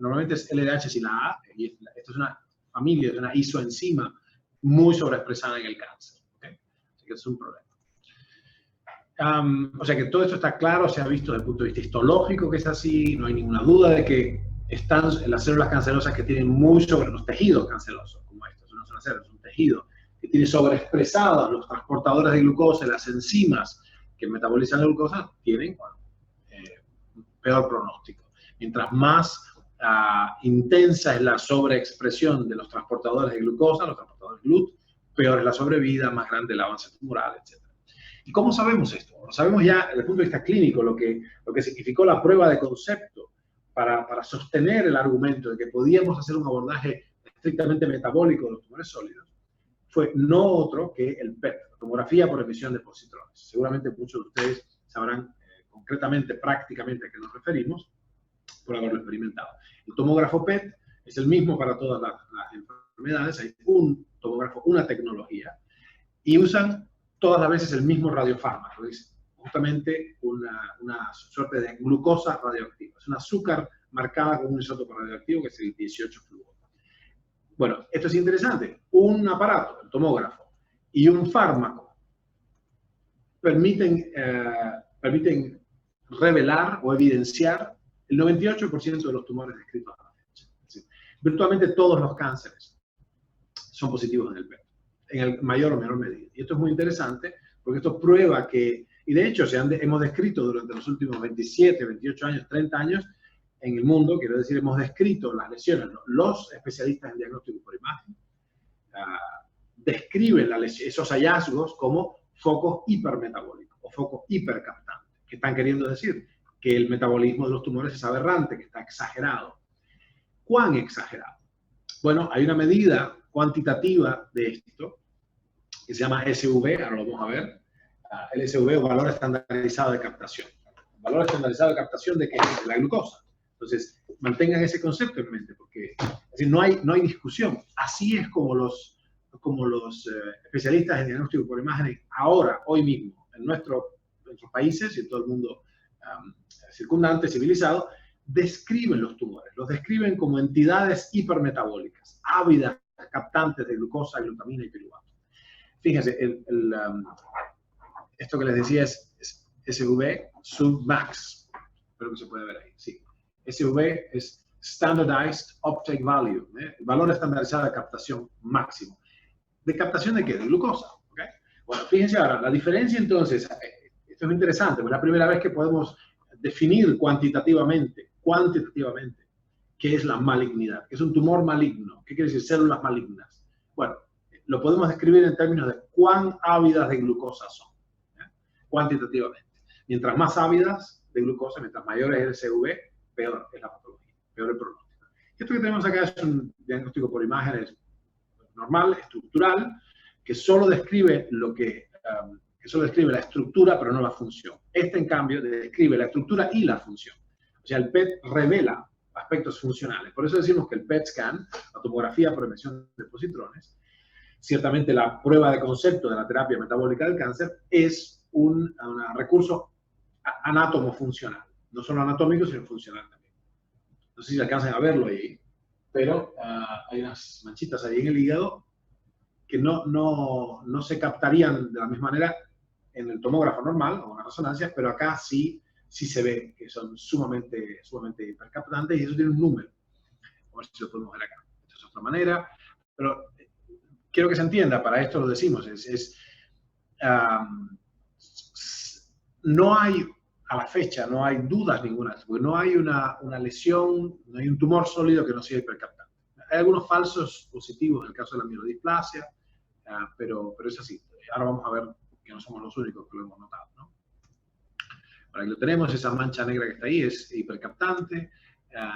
S1: normalmente es LDH sin la A, y esto es una familia, es una isoenzima muy sobreexpresada en el cáncer. ¿Okay? Así que es un problema. O sea que todo esto está claro, se ha visto desde el punto de vista histológico que es así, no hay ninguna duda de que están las células cancerosas que tienen muy sobre los tejidos cancerosos, como estos, no son las células, es un tejido que tiene sobreexpresados los transportadores de glucosa, las enzimas que metabolizan la glucosa, tienen peor pronóstico. Mientras más intensa es la sobreexpresión de los transportadores de glucosa, los transportadores GLUT, peor es la sobrevida, más grande el avance tumoral, etc. ¿Y cómo sabemos esto? Lo sabemos ya desde el punto de vista clínico, lo que significó la prueba de concepto para sostener el argumento de que podíamos hacer un abordaje estrictamente metabólico de los tumores sólidos, fue no otro que el PET, tomografía por emisión de positrones. Seguramente muchos de ustedes sabrán concretamente, prácticamente a qué nos referimos, por haberlo experimentado. El tomógrafo PET es el mismo para todas las enfermedades, hay un tomógrafo, una tecnología, y usan todas las veces el mismo radiofármaco, es justamente una suerte de glucosa radioactiva, es un azúcar marcada con un isótopo radioactivo que es el 18-fluoro. Bueno, esto es interesante, un aparato, el tomógrafo, y un fármaco permiten revelar o evidenciar el 98% de los tumores descritos a la fecha. Es decir, virtualmente todos los cánceres son positivos en el PET, en el mayor o menor medida. Y esto es muy interesante porque esto prueba que, y de hecho hemos descrito durante los últimos 27, 28 años, 30 años en el mundo, quiero decir, hemos descrito las lesiones, ¿no? Los especialistas en diagnóstico por imagen describen esos hallazgos como focos hipermetabólicos o focos hipercaptantes, que están queriendo decir que el metabolismo de los tumores es aberrante, que está exagerado. ¿Cuán exagerado? Bueno, hay una medida cuantitativa de esto que se llama SV, ahora lo vamos a ver. El SV o valor estandarizado de captación. ¿Valor estandarizado de captación de qué? De la glucosa. Entonces, mantengan ese concepto en mente, porque es decir, no hay discusión. Así es como los especialistas en diagnóstico por imágenes ahora, hoy mismo, en nuestros países y en todo el mundo circundante, civilizado, describen los tumores. Los describen como entidades hipermetabólicas, ávidas, captantes de glucosa, glutamina y piruvato. Fíjense, esto que les decía es SV submax. Espero que se puede ver ahí. Sí. SV es Standardized Uptake Value, valor estandarizado de captación máximo. ¿De captación de qué? De glucosa. ¿Okay? Bueno, fíjense ahora, la diferencia entonces, esto es interesante, es la primera vez que podemos definir cuantitativamente, qué es la malignidad, qué es un tumor maligno, qué quiere decir células malignas. Bueno, lo podemos describir en términos de cuán ávidas de glucosa son, cuantitativamente. Mientras más ávidas de glucosa, mientras mayor es el SV, peor es la patología, peor el pronóstico. Esto que tenemos acá es un diagnóstico por imágenes normal, estructural, que solo describe la estructura, pero no la función. Este, en cambio, describe la estructura y la función. O sea, el PET revela aspectos funcionales. Por eso decimos que el PET scan, la tomografía por emisión de positrones, ciertamente la prueba de concepto de la terapia metabólica del cáncer, es un recurso anátomo-funcional. No solo anatómico, sino funcional también. No sé si alcanzan a verlo ahí, pero hay unas manchitas ahí en el hígado que no se captarían de la misma manera en el tomógrafo normal o en la resonancia, pero acá sí se ve que son sumamente hipercaptantes y eso tiene un número. A ver si lo podemos ver acá. Esta es otra manera, pero quiero que se entienda, para esto lo decimos, no hay, a la fecha, no hay dudas ninguna, porque no hay una lesión, no hay un tumor sólido que no sea hipercaptante. Hay algunos falsos positivos en el caso de la mielodisplasia, pero es así. Ahora vamos a ver que no somos los únicos que lo hemos notado, ¿no? Ahora aquí lo tenemos, esa mancha negra que está ahí es hipercaptante.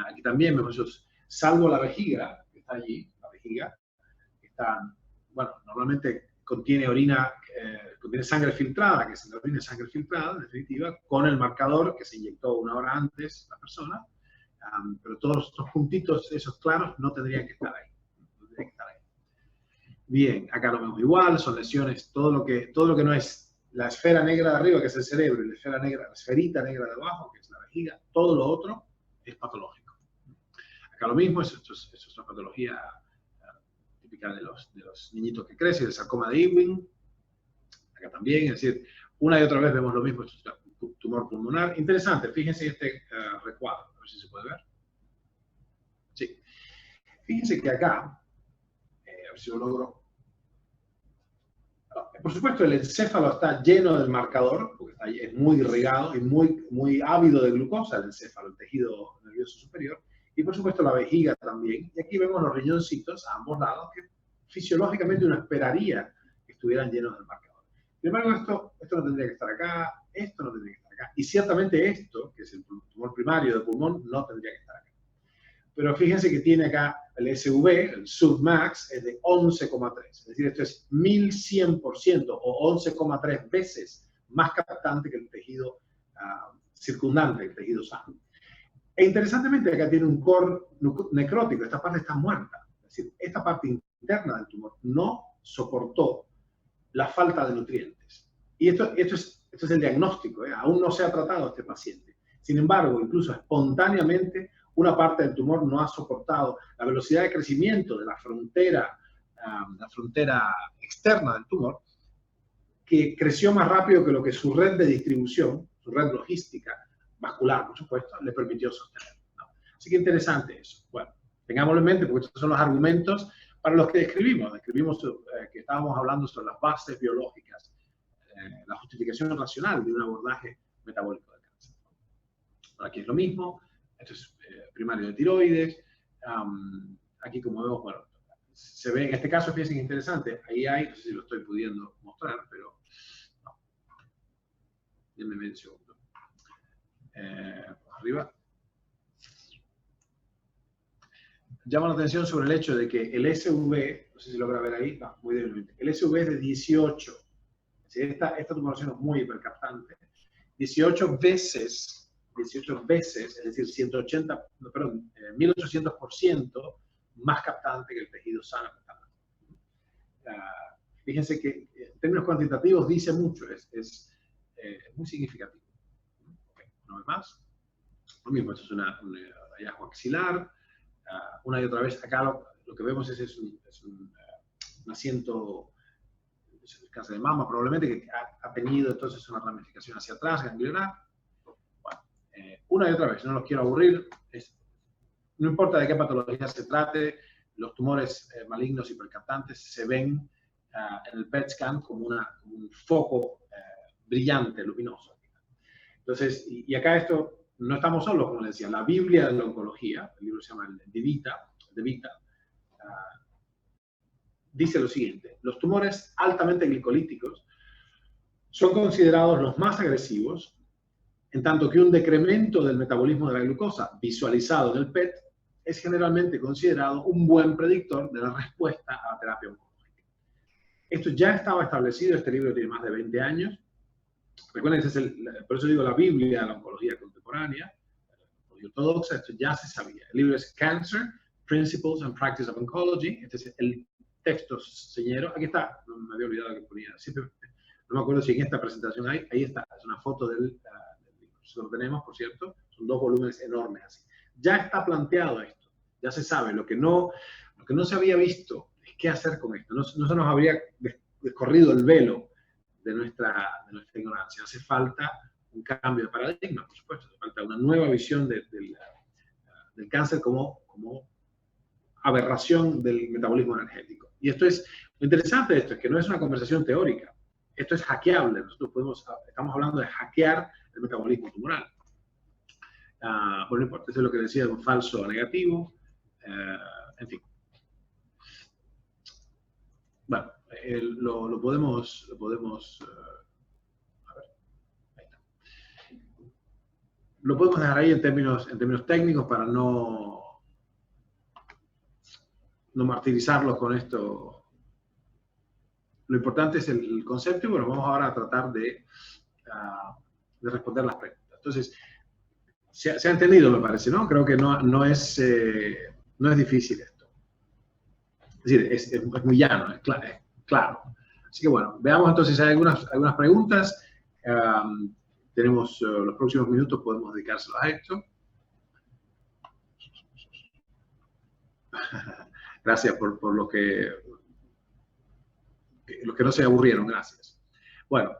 S1: Aquí también vemos, salvo la vejiga, que está allí, la vejiga, que está, bueno, normalmente contiene orina, contiene sangre filtrada, que es la orina sangre filtrada, en definitiva, con el marcador que se inyectó una hora antes la persona, pero todos estos puntitos, esos claros, no tendrían que estar ahí. No tendrían que estar ahí. Bien, acá lo vemos igual, son lesiones, todo lo que no es la esfera negra de arriba, que es el cerebro, y la esferita negra de abajo, que es la vejiga, todo lo otro es patológico. Acá lo mismo, esto es una patología típica de los niñitos que crecen, el sarcoma de Ewing. Acá también, es decir, una y otra vez vemos lo mismo, esto es un tumor pulmonar. Interesante, fíjense este recuadro, a ver si se puede ver. Sí. Fíjense que acá, a ver si lo logro. Por supuesto, el encéfalo está lleno del marcador, porque es muy irrigado y muy ávido de glucosa el encéfalo, el tejido nervioso superior. Y por supuesto la vejiga también. Y aquí vemos los riñoncitos a ambos lados que fisiológicamente uno esperaría que estuvieran llenos del marcador. Sin embargo, esto no tendría que estar acá, esto no tendría que estar acá. Y ciertamente esto, que es el tumor primario de pulmón, no tendría que estar acá. Pero fíjense que tiene acá el SV, el submax, es de 11,3. Es decir, esto es 1100% o 11,3 veces más captante que el tejido circundante, el tejido sano. E interesantemente, acá tiene un core necrótico, esta parte está muerta. Es decir, esta parte interna del tumor no soportó la falta de nutrientes. Y esto es el diagnóstico, aún no se ha tratado a este paciente. Sin embargo, incluso espontáneamente, una parte del tumor no ha soportado la velocidad de crecimiento de la frontera externa del tumor que creció más rápido que lo que su red de distribución, su red logística, vascular, por supuesto, le permitió sostener, ¿no? Así que interesante eso. Bueno, tengámoslo en mente porque estos son los argumentos para los que describimos. Describimos que estábamos hablando sobre las bases biológicas, la justificación racional de un abordaje metabólico del cáncer. Bueno, aquí es lo mismo. Esto es primario de tiroides. Aquí, como vemos, bueno, se ve, en este caso, fíjense que interesante. Ahí hay, no sé si lo estoy pudiendo mostrar, pero no. Denme un segundo. Arriba. Llama la atención sobre el hecho de que el SV, no sé si logra ver ahí, no, muy débilmente, el SV es de 18. Esta tumoración es muy hipercaptante. 18 veces, es decir, 1800% más captante que el tejido sano. Fíjense que en términos cuantitativos dice mucho, es muy significativo. Okay, una vez más. Lo mismo, esto es un hallazgo axilar. Una y otra vez, acá lo que vemos es un asiento, cáncer de mama, probablemente, que ha tenido entonces una ramificación hacia atrás, ganglionar. Bueno, una y otra vez, no los quiero aburrir. No importa de qué patología se trate, los tumores malignos hipercaptantes se ven en el PET scan como un foco brillante, luminoso. Entonces, y acá esto, no estamos solos, como les decía, la Biblia de la oncología, el libro se llama De Vita, dice lo siguiente: los tumores altamente glicolíticos son considerados los más agresivos, en tanto que un decremento del metabolismo de la glucosa visualizado en el PET es generalmente considerado un buen predictor de la respuesta a la terapia oncológica. Esto ya estaba establecido, este libro tiene más de 20 años. Recuerden, por eso digo la Biblia de la oncología contemporánea, ortodoxa, esto ya se sabía. El libro es Cancer, Principles and Practice of Oncology. Este es el texto señero. Aquí está, no me había olvidado que ponía. Siempre, no me acuerdo si en esta presentación hay. Ahí está, es una foto del libro. Lo tenemos, por cierto. Son 2 volúmenes enormes así. Ya está planteado esto. Ya se sabe. Lo que no se había visto es qué hacer con esto. No se nos habría descorrido el velo de nuestra ignorancia. Hace falta un cambio de paradigma, por supuesto. Hace falta una nueva visión del cáncer como aberración del metabolismo energético. Y esto es, lo interesante de esto es que no es una conversación teórica. Esto es hackeable. Nosotros estamos hablando de hackear el metabolismo tumoral. Bueno, no importa, eso es lo que decía de un falso a negativo. En fin. Bueno, lo podemos a ver, ahí está. Lo podemos dejar ahí en términos técnicos para no martirizarlos con esto. Lo importante es el concepto y bueno, vamos ahora a tratar de responder las preguntas. Entonces, se ha entendido, me parece, ¿no? Creo que no es difícil esto. Es decir, es muy llano, es claro. Así que bueno, veamos entonces si hay algunas preguntas. Tenemos los próximos minutos, podemos dedicárselos a esto. Gracias por los que no se aburrieron, gracias. Bueno,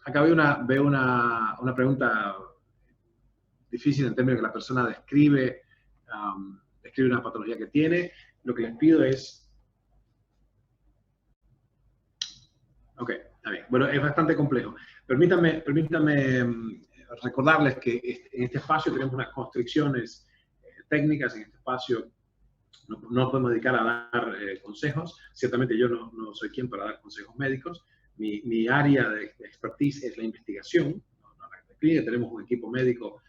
S1: acá veo una pregunta difícil en términos de que la persona describe una patología que tiene. Lo que les pido es... Ok, está bien. Bueno, es bastante complejo. Permítanme recordarles que en este espacio tenemos unas constricciones técnicas. En este espacio no nos podemos dedicar a dar consejos. Ciertamente yo no soy quien para dar consejos médicos. Mi área de expertise es la investigación. Tenemos un equipo médico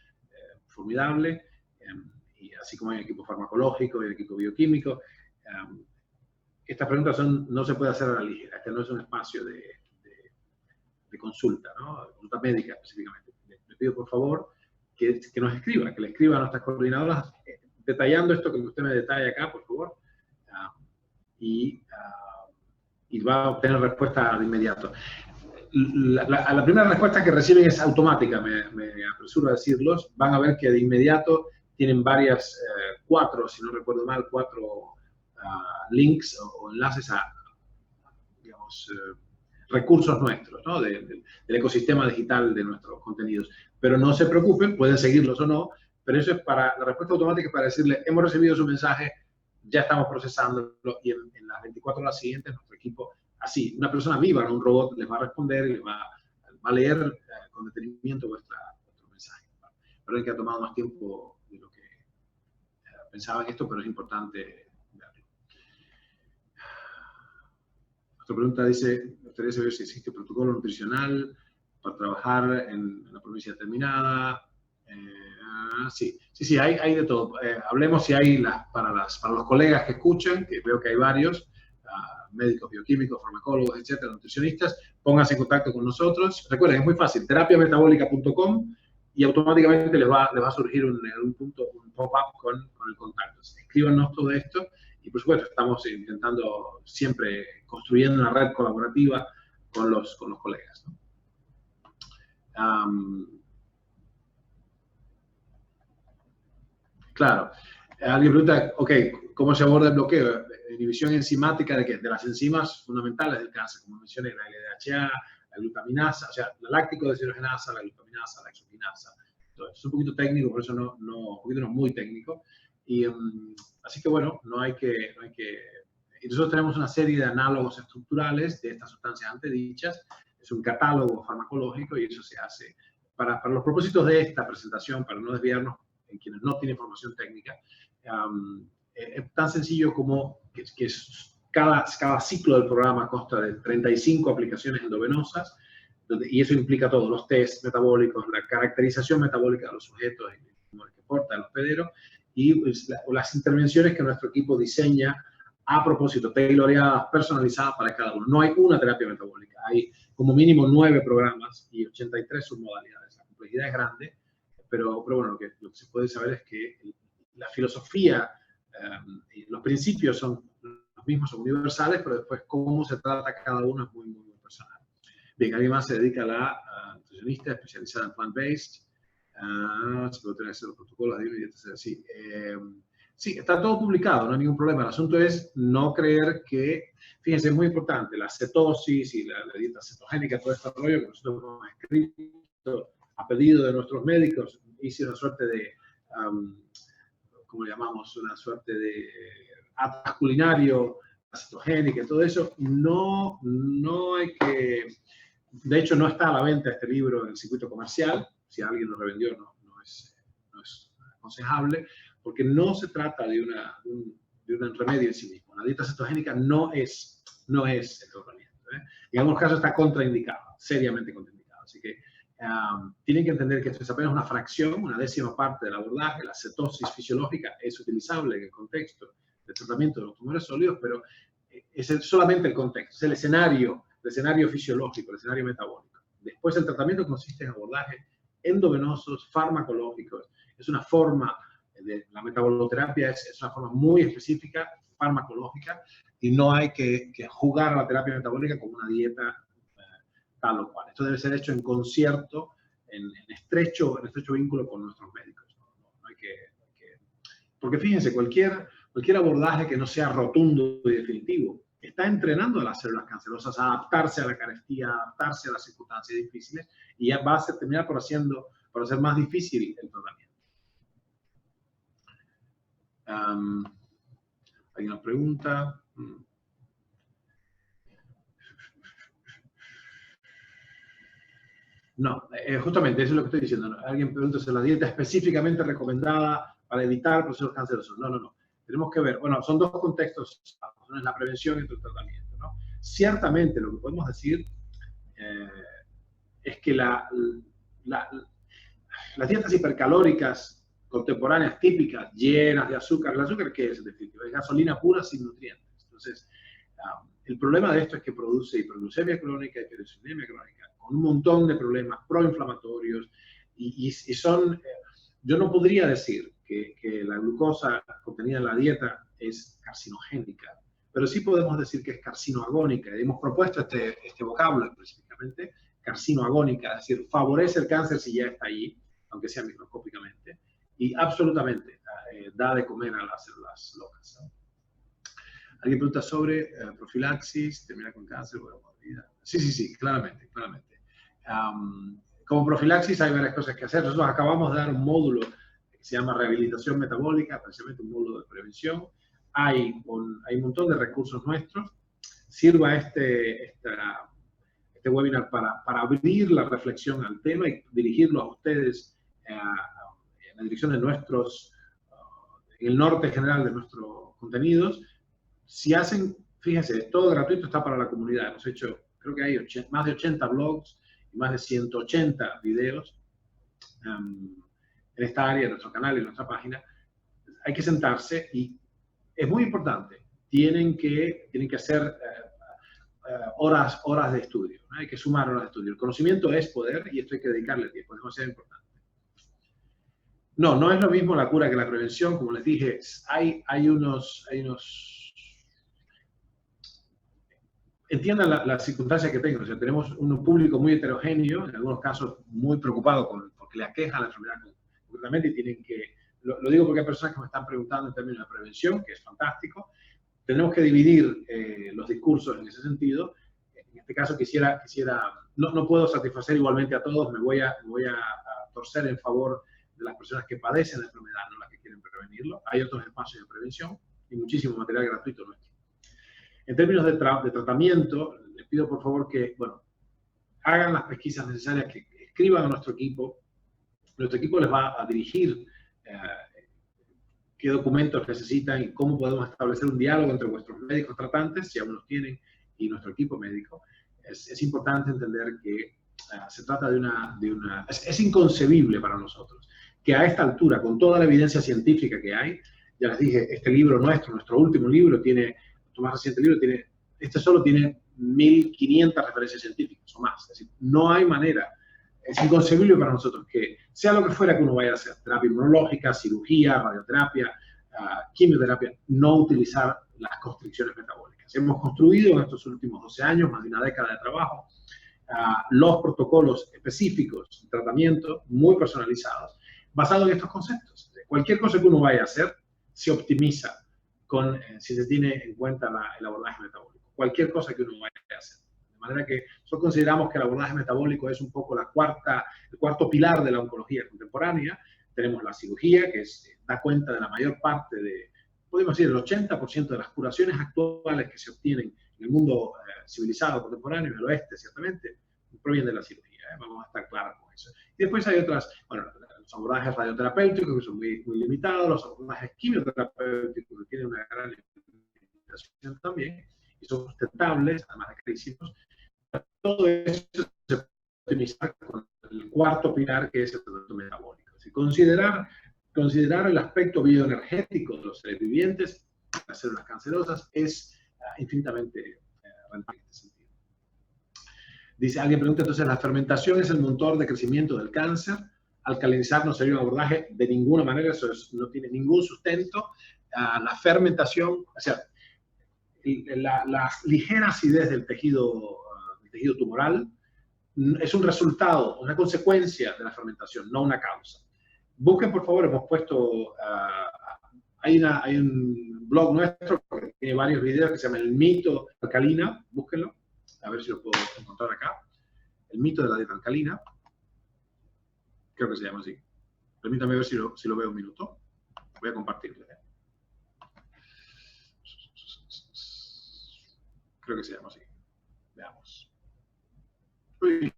S1: formidable, y así como hay un equipo farmacológico y un equipo bioquímico. Estas preguntas no se puede hacer a la ligera. Este no es un espacio de consulta, ¿no? De consulta médica específicamente. Le pido por favor que nos escriba, que le escriba a nuestras coordinadoras detallando esto que usted me detalla acá, por favor, y va a obtener respuesta de inmediato. La primera respuesta que reciben es automática, me apresuro a decirlos. Van a ver que de inmediato tienen varias, 4, si no recuerdo mal, 4 links o enlaces a, digamos, recursos nuestros, ¿no? Del ecosistema digital de nuestros contenidos. Pero no se preocupen, pueden seguirlos o no, pero eso es para, la respuesta automática es para decirle, hemos recibido su mensaje, ya estamos procesándolo y en las 24 horas siguientes nuestro equipo, así, una persona viva, no un robot, les va a responder y les va a leer con detenimiento vuestro mensaje. Perdón que ha tomado más tiempo de lo que pensaba en esto, pero es importante verlo. Otra pregunta dice, me gustaría saber si existe protocolo nutricional para trabajar en la provincia determinada. Sí, hay de todo. Hablemos si hay para los colegas que escuchan, que veo que hay varios, médicos, bioquímicos, farmacólogos, etcétera, nutricionistas, pónganse en contacto con nosotros. Recuerden, es muy fácil, terapiametabólica.com y automáticamente les va a surgir un pop-up con el contacto. Escríbanos todo esto y, por supuesto, estamos intentando siempre construyendo una red colaborativa con los colegas, ¿no? Claro. Alguien pregunta, ok, ¿cómo se aborda el bloqueo? Inhibición enzimática de las enzimas fundamentales del cáncer, como mencioné, la LDHA, la glutaminasa, o sea, la láctico deshidrogenasa, la glutaminasa, la exoquinasa. Entonces, es un poquito técnico, por eso un poquito no muy técnico. Y así que bueno, no hay que. Y nosotros tenemos una serie de análogos estructurales de estas sustancias antedichas. Es un catálogo farmacológico y eso se hace para los propósitos de esta presentación, para no desviarnos en quienes no tienen formación técnica. Es tan sencillo como que cada ciclo del programa consta de 35 aplicaciones endovenosas, y eso implica todos los test metabólicos, la caracterización metabólica de los sujetos, el tumor que porta, el hospedero, y las intervenciones que nuestro equipo diseña a propósito, tailoreadas, personalizadas para cada uno. No hay una terapia metabólica, hay como mínimo 9 programas y 83 submodalidades. La complejidad es grande, pero bueno, lo que se puede saber es que la filosofía y los principios son los mismos, son universales, pero después cómo se trata cada uno es muy, muy, muy personal. Bien, alguien más se dedica a la nutricionista especializada en plant-based. Se puede tener los protocolos de dietas así. Sí, está todo publicado, no hay ningún problema. El asunto es no creer que, fíjense, es muy importante, la cetosis y la dieta cetogénica, todo este rollo que nosotros hemos escrito a pedido de nuestros médicos, hice una suerte de, ¿cómo le llamamos? Una suerte de atlas culinario, cetogénica, todo eso. No hay que, de hecho no está a la venta este libro en el circuito comercial. Si alguien lo revendió no es aconsejable, porque no se trata de un remedio en sí mismo. La dieta cetogénica no es el tratamiento. En algunos casos está contraindicada, seriamente contraindicada. Así que tienen que entender que esto es apenas una fracción, una décima parte del abordaje. La cetosis fisiológica es utilizable en el contexto del tratamiento de los tumores sólidos, pero es solamente el contexto, es el escenario fisiológico, el escenario metabólico. Después el tratamiento consiste en abordaje endovenosos, farmacológicos. Es una forma la metaboloterapia es una forma muy específica, farmacológica, y no hay que jugar a la terapia metabólica como una dieta tal o cual. Esto debe ser hecho en concierto, en estrecho vínculo con nuestros médicos. No hay que, porque fíjense, cualquier abordaje que no sea rotundo y definitivo está entrenando a las células cancerosas a adaptarse a la carestía, a adaptarse a las circunstancias difíciles, y ya va a terminar por hacer más difícil el tratamiento. ¿Hay una pregunta? No, justamente eso es lo que estoy diciendo. Alguien pregunta si la dieta específicamente recomendada para evitar procesos cancerosos. No. Tenemos que ver, bueno, son dos contextos, uno es la prevención y otro el tratamiento, ¿no? Ciertamente lo que podemos decir es que las dietas hipercalóricas contemporáneas típicas, llenas de azúcar. ¿El azúcar qué es? En definitiva, es gasolina pura sin nutrientes. Entonces, el problema de esto es que produce hiperglucemia crónica, hiperinsulinemia crónica, con un montón de problemas proinflamatorios y son... yo no podría decir que la glucosa contenida en la dieta es carcinogénica, pero sí podemos decir que es carcinoagónica. Hemos propuesto este vocablo específicamente, carcinoagónica, es decir, favorece el cáncer si ya está allí, aunque sea microscópicamente, y absolutamente da de comer a las células locas, ¿no? Alguien pregunta sobre profilaxis, terminar con cáncer, bueno, vida. Sí, claramente, claramente. Como profilaxis hay varias cosas que hacer. Nosotros acabamos de dar un módulo que se llama rehabilitación metabólica, precisamente un módulo de prevención. Hay un montón de recursos nuestros. Sirva este webinar para abrir la reflexión al tema y dirigirlo a ustedes en la dirección de nuestros, en el norte general de nuestros contenidos. Si hacen, fíjense, todo gratuito, está para la comunidad. Hemos hecho, creo que hay más de 80 blogs y más de 180 videos en esta área, en nuestro canal y en nuestra página. Hay que sentarse y es muy importante. Tienen que hacer horas de estudio, ¿no? Hay que sumar horas de estudio. El conocimiento es poder y esto hay que dedicarle tiempo, es demasiado importante. No es lo mismo la cura que la prevención. Como les dije, hay unos entiendan la circunstancia que tengo. O sea, tenemos un público muy heterogéneo, en algunos casos muy preocupado porque le aqueja la enfermedad concretamente y tienen que, lo digo porque hay personas que me están preguntando en términos de prevención, que es fantástico. Tenemos que dividir los discursos en ese sentido. En este caso no puedo satisfacer igualmente a todos, me voy a torcer en favor de las personas que padecen la enfermedad, no las que quieren prevenirlo. Hay otros espacios de prevención y muchísimo material gratuito nuestro. En términos de tratamiento, les pido por favor que, hagan las pesquisas necesarias, que escriban a nuestro equipo. Nuestro equipo les va a dirigir qué documentos necesitan y cómo podemos establecer un diálogo entre vuestros médicos tratantes, si aún los tienen, y nuestro equipo médico. Es importante entender que se trata de una... Es inconcebible para nosotros que a esta altura, con toda la evidencia científica que hay, ya les dije, este libro nuestro último libro nuestro más reciente libro solo tiene 1.500 referencias científicas o más. Es decir, no hay manera, es inconcebible para nosotros que sea lo que fuera que uno vaya a hacer, terapia inmunológica, cirugía, radioterapia, quimioterapia, no utilizar las constricciones metabólicas. Hemos construido en estos últimos 12 años, más de una década de trabajo, los protocolos específicos de tratamiento muy personalizados, basados en estos conceptos. Cualquier cosa que uno vaya a hacer se optimiza si se tiene en cuenta el abordaje metabólico. Cualquier cosa que uno vaya a hacer. De manera que nosotros consideramos que el abordaje metabólico es un poco el cuarto pilar de la oncología contemporánea. Tenemos la cirugía, que da cuenta de la mayor parte podemos decir, el 80% de las curaciones actuales que se obtienen en el mundo civilizado contemporáneo, en el oeste ciertamente, provienen de la cirugía. Vamos a estar claros con eso. Y después hay otras, los abordajes radioterapéuticos que son muy, muy limitados, los abordajes quimioterapéuticos que tienen una gran limitación también, y son sustentables, además de carísimos. Todo eso se puede optimizar con el cuarto pilar, que es el tratamiento metabólico. Es decir, considerar el aspecto bioenergético de los seres vivientes, las células cancerosas, es infinitamente rentable en este sentido. Alguien pregunta entonces, ¿la fermentación es el motor de crecimiento del cáncer? Alcalinizar no sería un abordaje de ninguna manera, no tiene ningún sustento. La fermentación, o sea, la ligera acidez del tejido tumoral es un resultado, una consecuencia de la fermentación, no una causa. Busquen, por favor, hemos puesto, hay un blog nuestro que tiene varios videos que se llama El mito alcalina, búsquenlo, a ver si lo puedo encontrar acá. El mito de la dieta alcalina, creo que se llama así. Permítame ver si lo veo un minuto. Voy a compartirlo. Creo que se llama así. Veamos. Uy.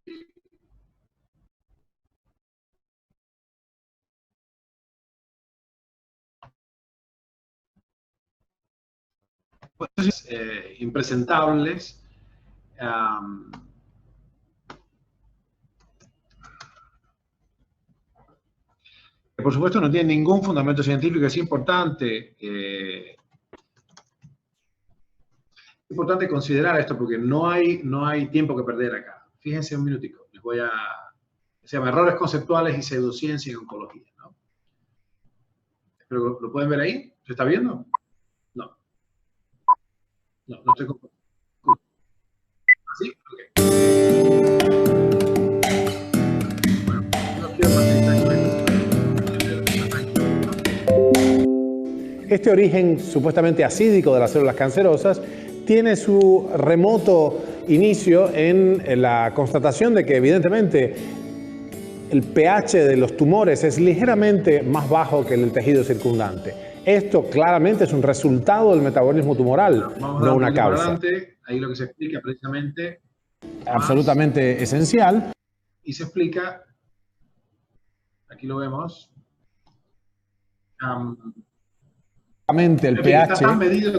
S1: Pues, impresentables. Por supuesto no tiene ningún fundamento científico, es importante considerar esto porque no hay tiempo que perder acá. Fíjense un minutico, se llama Errores conceptuales y pseudociencia en oncología, ¿no? Pero ¿lo pueden ver ahí? ¿Se está viendo? No estoy con... ¿Sí? Ok.
S2: Este origen supuestamente acídico de las células cancerosas tiene su remoto inicio en la constatación de que evidentemente el pH de los tumores es ligeramente más bajo que el del tejido circundante. Esto claramente es un resultado del metabolismo tumoral, no una causa.
S1: Adelante. Ahí lo que se explica precisamente
S2: absolutamente esencial.
S1: Y se explica, aquí lo vemos,
S2: el pH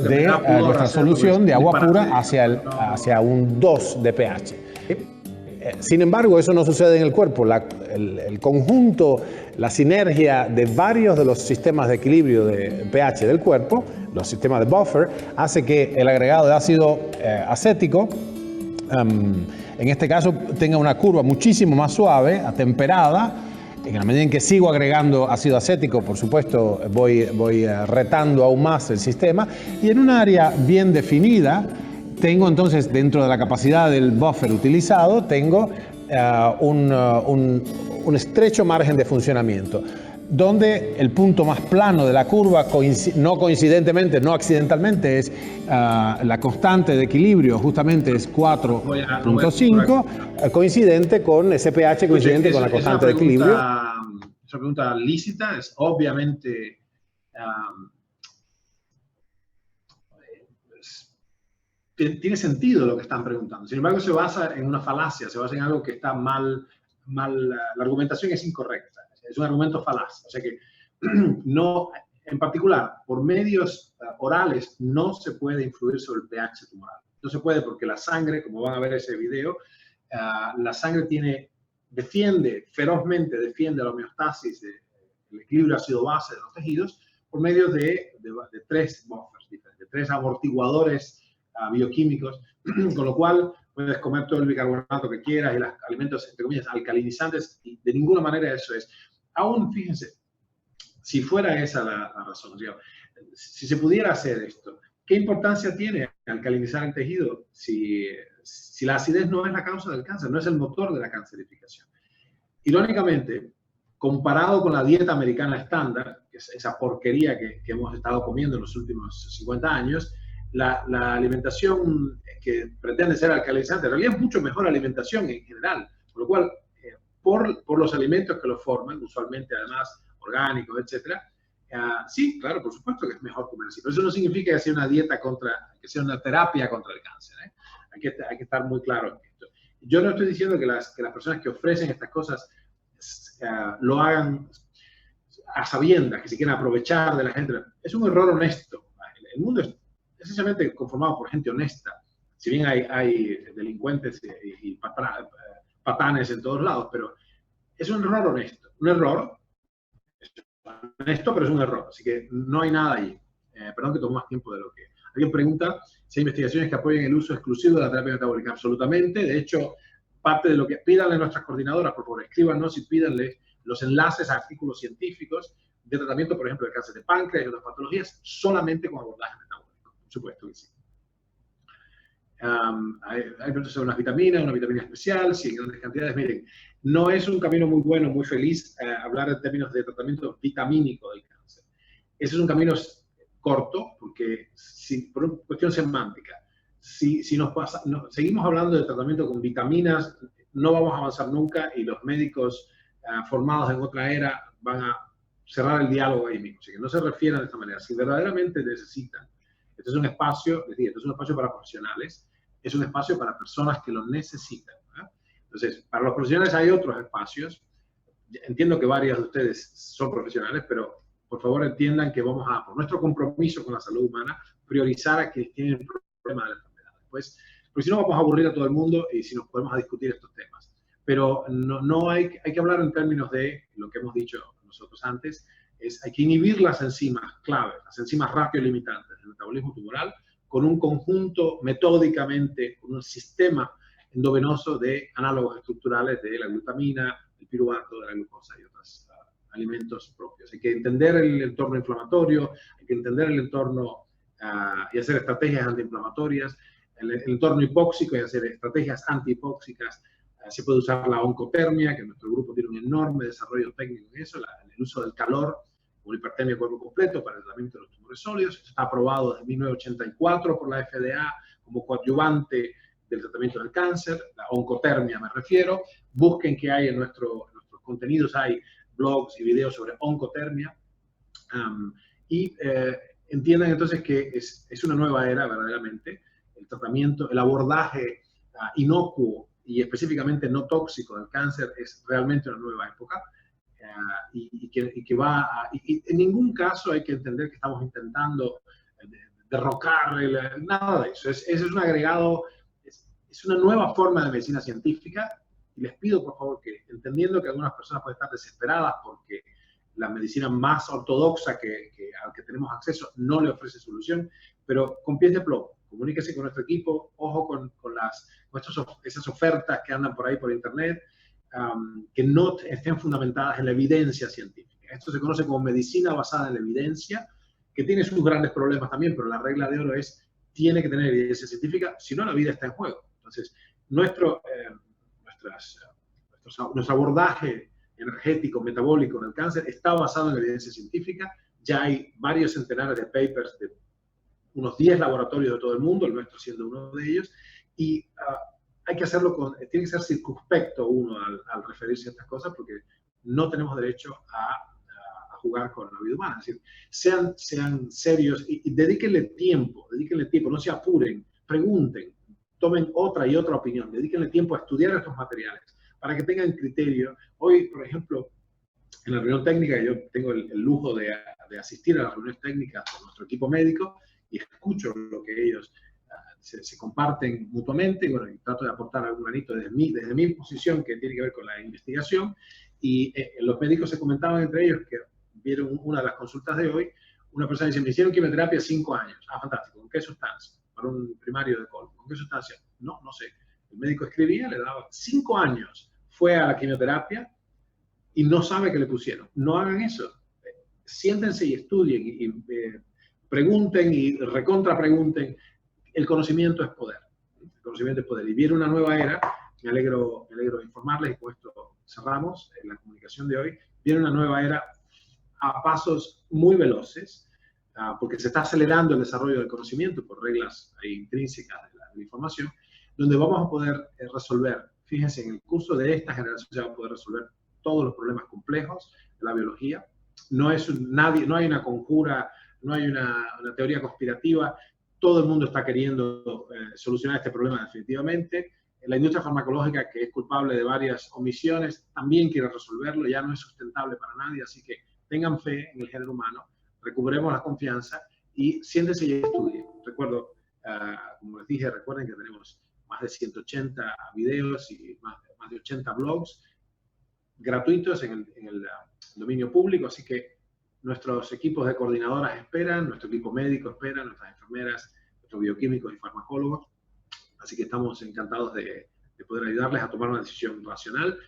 S2: de nuestra solución de agua pura hacia un 2 de pH. Sin embargo, eso no sucede en el cuerpo. El conjunto, la sinergia de varios de los sistemas de equilibrio de pH del cuerpo, los sistemas de buffer, hace que el agregado de ácido acético, en este caso, tenga una curva muchísimo más suave, atemperada. En la medida en que sigo agregando ácido acético, por supuesto, voy retando aún más el sistema. Y en un área bien definida, tengo entonces, dentro de la capacidad del buffer utilizado, tengo un estrecho margen de funcionamiento, donde el punto más plano de la curva, no coincidentemente, no accidentalmente, es la constante de equilibrio, justamente es 4.5, coincidente con ese pH, coincidente con la constante de equilibrio.
S1: Es una pregunta lícita, es obviamente tiene sentido lo que están preguntando. Sin embargo, se basa en una falacia, se basa en algo que está mal, la argumentación es incorrecta. Es un argumento falaz. O sea que no, en particular, por medios orales no se puede influir sobre el pH tumoral. No se puede porque la sangre, como van a ver ese video, la sangre ferozmente defiende la homeostasis, el equilibrio ácido-base de los tejidos por medio de 3 buffers diferentes, de 3 amortiguadores bioquímicos, con lo cual puedes comer todo el bicarbonato que quieras y los alimentos, entre comillas, alcalinizantes, y de ninguna manera eso es. Aún, fíjense, si fuera esa la razón, digamos, si se pudiera hacer esto, ¿qué importancia tiene alcalinizar el tejido si la acidez no es la causa del cáncer, no es el motor de la cancerificación? Irónicamente, comparado con la dieta americana estándar, que es esa porquería que hemos estado comiendo en los últimos 50 años, la alimentación que pretende ser alcalinizante, en realidad es mucho mejor alimentación en general, por lo cual, por los alimentos que lo forman, usualmente además orgánicos, etcétera, sí, claro, por supuesto que es mejor comer así, pero eso no significa que sea una dieta que sea una terapia contra el cáncer, ¿eh? Hay que estar muy claro en esto. Yo no estoy diciendo que las personas que ofrecen estas cosas lo hagan a sabiendas, que se quieran aprovechar de la gente. Es un error honesto. El mundo es esencialmente conformado por gente honesta. Si bien hay delincuentes y patanes en todos lados, pero es un error honesto. Un error honesto, pero es un error. Así que no hay nada ahí. Perdón que tomó más tiempo de lo que... Alguien pregunta si hay investigaciones que apoyen el uso exclusivo de la terapia metabólica. Absolutamente. De hecho, parte de lo que pídanle a nuestras coordinadoras, por favor, escríbanos y pídanle los enlaces a artículos científicos de tratamiento, por ejemplo, de cáncer de páncreas y otras patologías, solamente con abordaje metabólico. Por supuesto que sí. Hay preguntas sobre una vitamina especial, si en grandes cantidades. Miren, no es un camino muy bueno, muy feliz hablar en términos de tratamiento vitamínico del cáncer. Ese es un camino corto, porque por una cuestión semántica, si seguimos hablando de tratamiento con vitaminas, no vamos a avanzar nunca y los médicos formados en otra era van a cerrar el diálogo ahí mismo. Así que no se refieran de esta manera. Si verdaderamente necesitan, este es un espacio, les digo, este es un espacio para profesionales, es un espacio para personas que lo necesitan, ¿verdad? Entonces, para los profesionales hay otros espacios. Entiendo que varios de ustedes son profesionales, pero por favor entiendan que vamos a, por nuestro compromiso con la salud humana, priorizar a quienes tienen el problema de la enfermedad. Pues, porque si no vamos a aburrir a todo el mundo y si nos podemos a discutir estos temas. Pero no hay que hablar en términos de lo que hemos dicho nosotros antes, hay que inhibir las enzimas clave, las enzimas ratiolimitantes del metabolismo tumoral, con un conjunto metódicamente, con un sistema endovenoso de análogos estructurales de la glutamina, el piruvato, de la glucosa y otros alimentos propios. Hay que entender el entorno inflamatorio, hay que entender el entorno y hacer estrategias antiinflamatorias, el entorno hipóxico y hacer estrategias antihipóxicas. Se puede usar la oncotermia, que nuestro grupo tiene un enorme desarrollo técnico en eso, el uso del calor como hipertermia de cuerpo completo para el tratamiento de los tumores sólidos. Esto está aprobado desde 1984 por la FDA como coadyuvante del tratamiento del cáncer, la oncotermia me refiero. Busquen qué hay en nuestros contenidos, hay blogs y videos sobre oncotermia. Entiendan entonces que es una nueva era verdaderamente. El tratamiento, el abordaje inocuo y específicamente no tóxico del cáncer es realmente una nueva época. Y en ningún caso hay que entender que estamos intentando derrocar nada de eso. Es un agregado, es una nueva forma de medicina científica, y les pido por favor que, entendiendo que algunas personas pueden estar desesperadas porque la medicina más ortodoxa al que tenemos acceso no le ofrece solución, pero con pies de plomo, comuníquese con nuestro equipo, ojo con esas ofertas que andan por ahí por internet, que no estén fundamentadas en la evidencia científica. Esto se conoce como medicina basada en la evidencia, que tiene sus grandes problemas también, pero la regla de oro es, tiene que tener evidencia científica, si no la vida está en juego. Entonces, nuestro abordaje energético, metabólico del cáncer está basado en la evidencia científica. Ya hay varios centenares de papers de unos 10 laboratorios de todo el mundo, el nuestro siendo uno de ellos, y hay que hacerlo tiene que ser circunspecto uno al referirse a estas cosas, porque no tenemos derecho a jugar con la vida humana. Es decir, sean serios y dedíquenle tiempo, no se apuren, pregunten, tomen otra y otra opinión, dedíquenle tiempo a estudiar estos materiales para que tengan criterio. Hoy, por ejemplo, en la reunión técnica, yo tengo el lujo de asistir a las reuniones técnicas de nuestro equipo médico y escucho lo que ellos se comparten mutuamente, y bueno, y trato de aportar algún granito desde mi posición que tiene que ver con la investigación. Y los médicos se comentaban entre ellos que vieron una de las consultas de hoy, una persona dice, me hicieron quimioterapia 5 años. Ah, fantástico. ¿Con qué sustancia? Para un primario de colon. ¿Con qué sustancia? No sé. El médico escribía, le daba 5 años. Fue a la quimioterapia y no sabe qué le pusieron. No hagan eso. Siéntense y estudien y pregunten y recontrapregunten. El conocimiento es poder. El conocimiento es poder. Y viene una nueva era. Me alegro informarles, y con esto cerramos en la comunicación de hoy. Viene una nueva era a pasos muy veloces, porque se está acelerando el desarrollo del conocimiento por reglas intrínsecas de la información, donde vamos a poder resolver, fíjense, en el curso de esta generación se va a poder resolver todos los problemas complejos de la biología. No hay una conjura, no hay una teoría conspirativa. Todo el mundo está queriendo solucionar este problema definitivamente. La industria farmacológica, que es culpable de varias omisiones, también quiere resolverlo. Ya no es sustentable para nadie, así que tengan fe en el género humano, recuperemos la confianza y siéntense y estudien. Como les dije, recuerden que tenemos más de 180 videos y más de 80 blogs gratuitos en el dominio público, así que nuestros equipos de coordinadoras esperan, nuestro equipo médico espera, nuestras enfermeras, nuestros bioquímicos y farmacólogos, así que estamos encantados de poder ayudarles a tomar una decisión racional.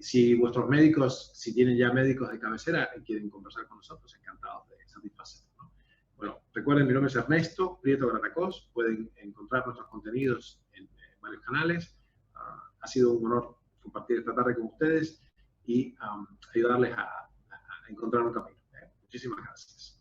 S1: Si vuestros médicos, si tienen ya médicos de cabecera y quieren conversar con nosotros, encantados de satisfacerlos, ¿no? Bueno, recuerden, mi nombre es Ernesto Prieto Gratacós, pueden encontrar nuestros contenidos en varios canales. Ha sido un honor compartir esta tarde con ustedes y ayudarles a encontrar un camino. Muchísimas gracias.